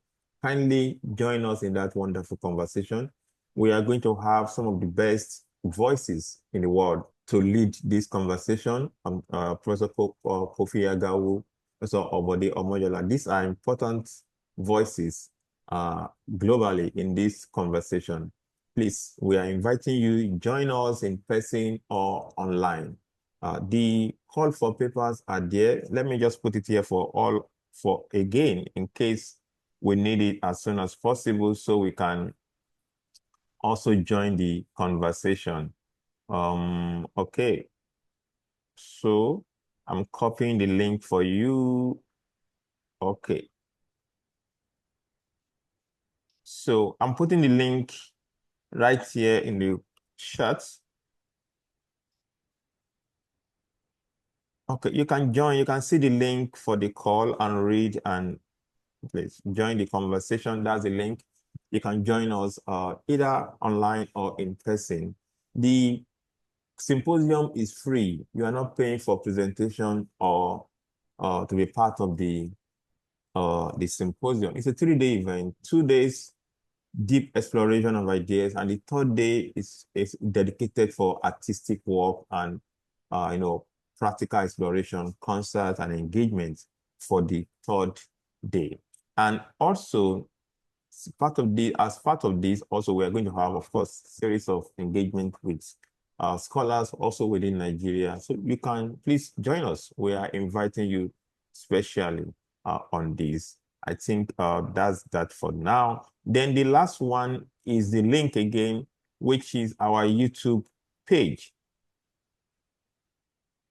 Kindly join us in that wonderful conversation. We are going to have some of the best voices in the world to lead this conversation. Professor Kofi Agawu, Professor Obode Omojola. These are important voices globally in this conversation. Please, we are inviting you to join us in person or online. The call for papers are there. Let me just put it here for again, in case we need it as soon as possible so we can also join the conversation. Okay. So I'm copying the link for you. Okay. So I'm putting the link right here in the chat. Okay, you can join. You can see the link for the call and read and please join the conversation. That's the link. You can join us either online or in person. The symposium is free. You are not paying for presentation or to be part of the symposium. It's a 3-day event, 2 days deep exploration of ideas, and the third day is dedicated for artistic work and practical exploration, concert, and engagement for the third day. And also, as part of this, also we are going to have, of course, series of engagement with scholars also within Nigeria. So you can please join us. We are inviting you specially on this. I think that's that for now. Then the last one is the link again, which is our YouTube page.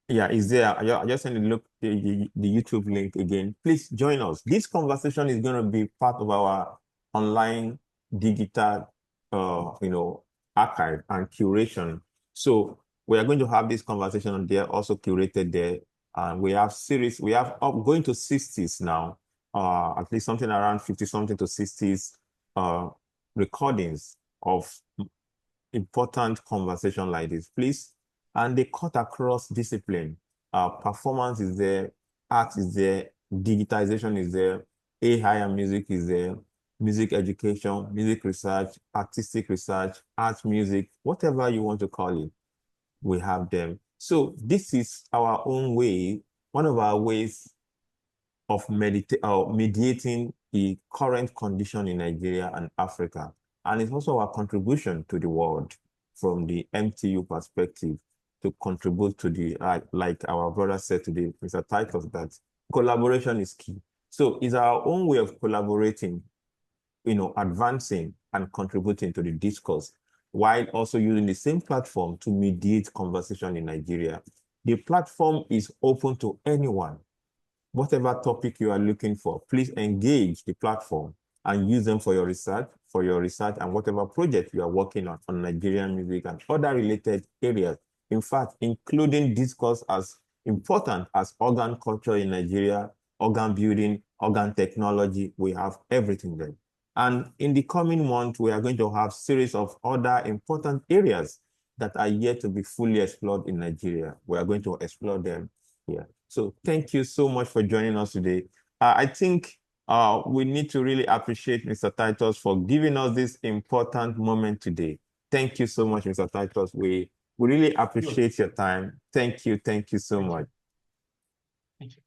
Yeah, is there. I just send a look the YouTube link again. Please join us. This conversation is going to be part of our online digital archive and curation. So we are going to have this conversation on there, also curated there. And we have series, we have up going to 60s now, at least something around 50 something to 60s recordings of important conversation like this, please. And they cut across discipline. Performance is there, art is there, digitization is there, AI and music is there, music education, music research, artistic research, art music, whatever you want to call it, we have them. So this is our own way, one of our ways of mediating the current condition in Nigeria and Africa. And it's also our contribution to the world from the MTU perspective to contribute to the, like our brother said today, Mr. Titus, that collaboration is key. So it's our own way of collaborating, advancing and contributing to the discourse, while also using the same platform to mediate conversation in Nigeria. The platform is open to anyone. Whatever topic you are looking for, please engage the platform and use them for your research and whatever project you are working on Nigerian music and other related areas. In fact, including discourse as important as organ culture in Nigeria, organ building, organ technology, we have everything there. And in the coming month, we are going to have series of other important areas that are yet to be fully explored in Nigeria. We are going to explore them here. So thank you so much for joining us today. I think we need to really appreciate Mr. Titus for giving us this important moment today. Thank you so much, Mr. Titus. We really appreciate your time. Thank you so much. Thank you.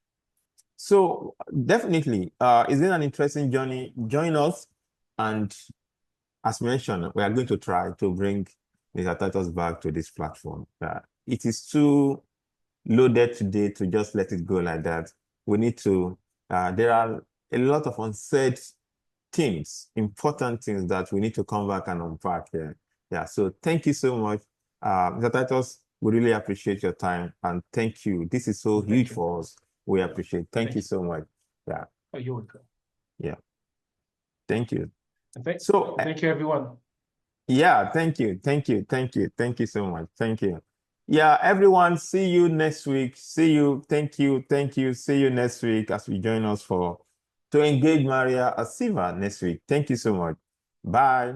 So definitely, it's been an interesting journey. Join us, and as mentioned, we are going to try to bring Mr. Titus back to this platform. It is too loaded today to just let it go like that. We need to, there are a lot of unsaid things, important things that we need to come back and unpack here. Yeah, so thank you so much. Mr. Titus, we really appreciate your time and thank you. This is so huge for us. We appreciate. Thank you so much. Yeah. Oh, you're welcome. Yeah. Thank you. Thank you, everyone. Yeah, thank you so much. Thank you. Yeah, everyone, see you next week. See you. Thank you. See you next week as we join us to engage Maria Asiva next week. Thank you so much. Bye.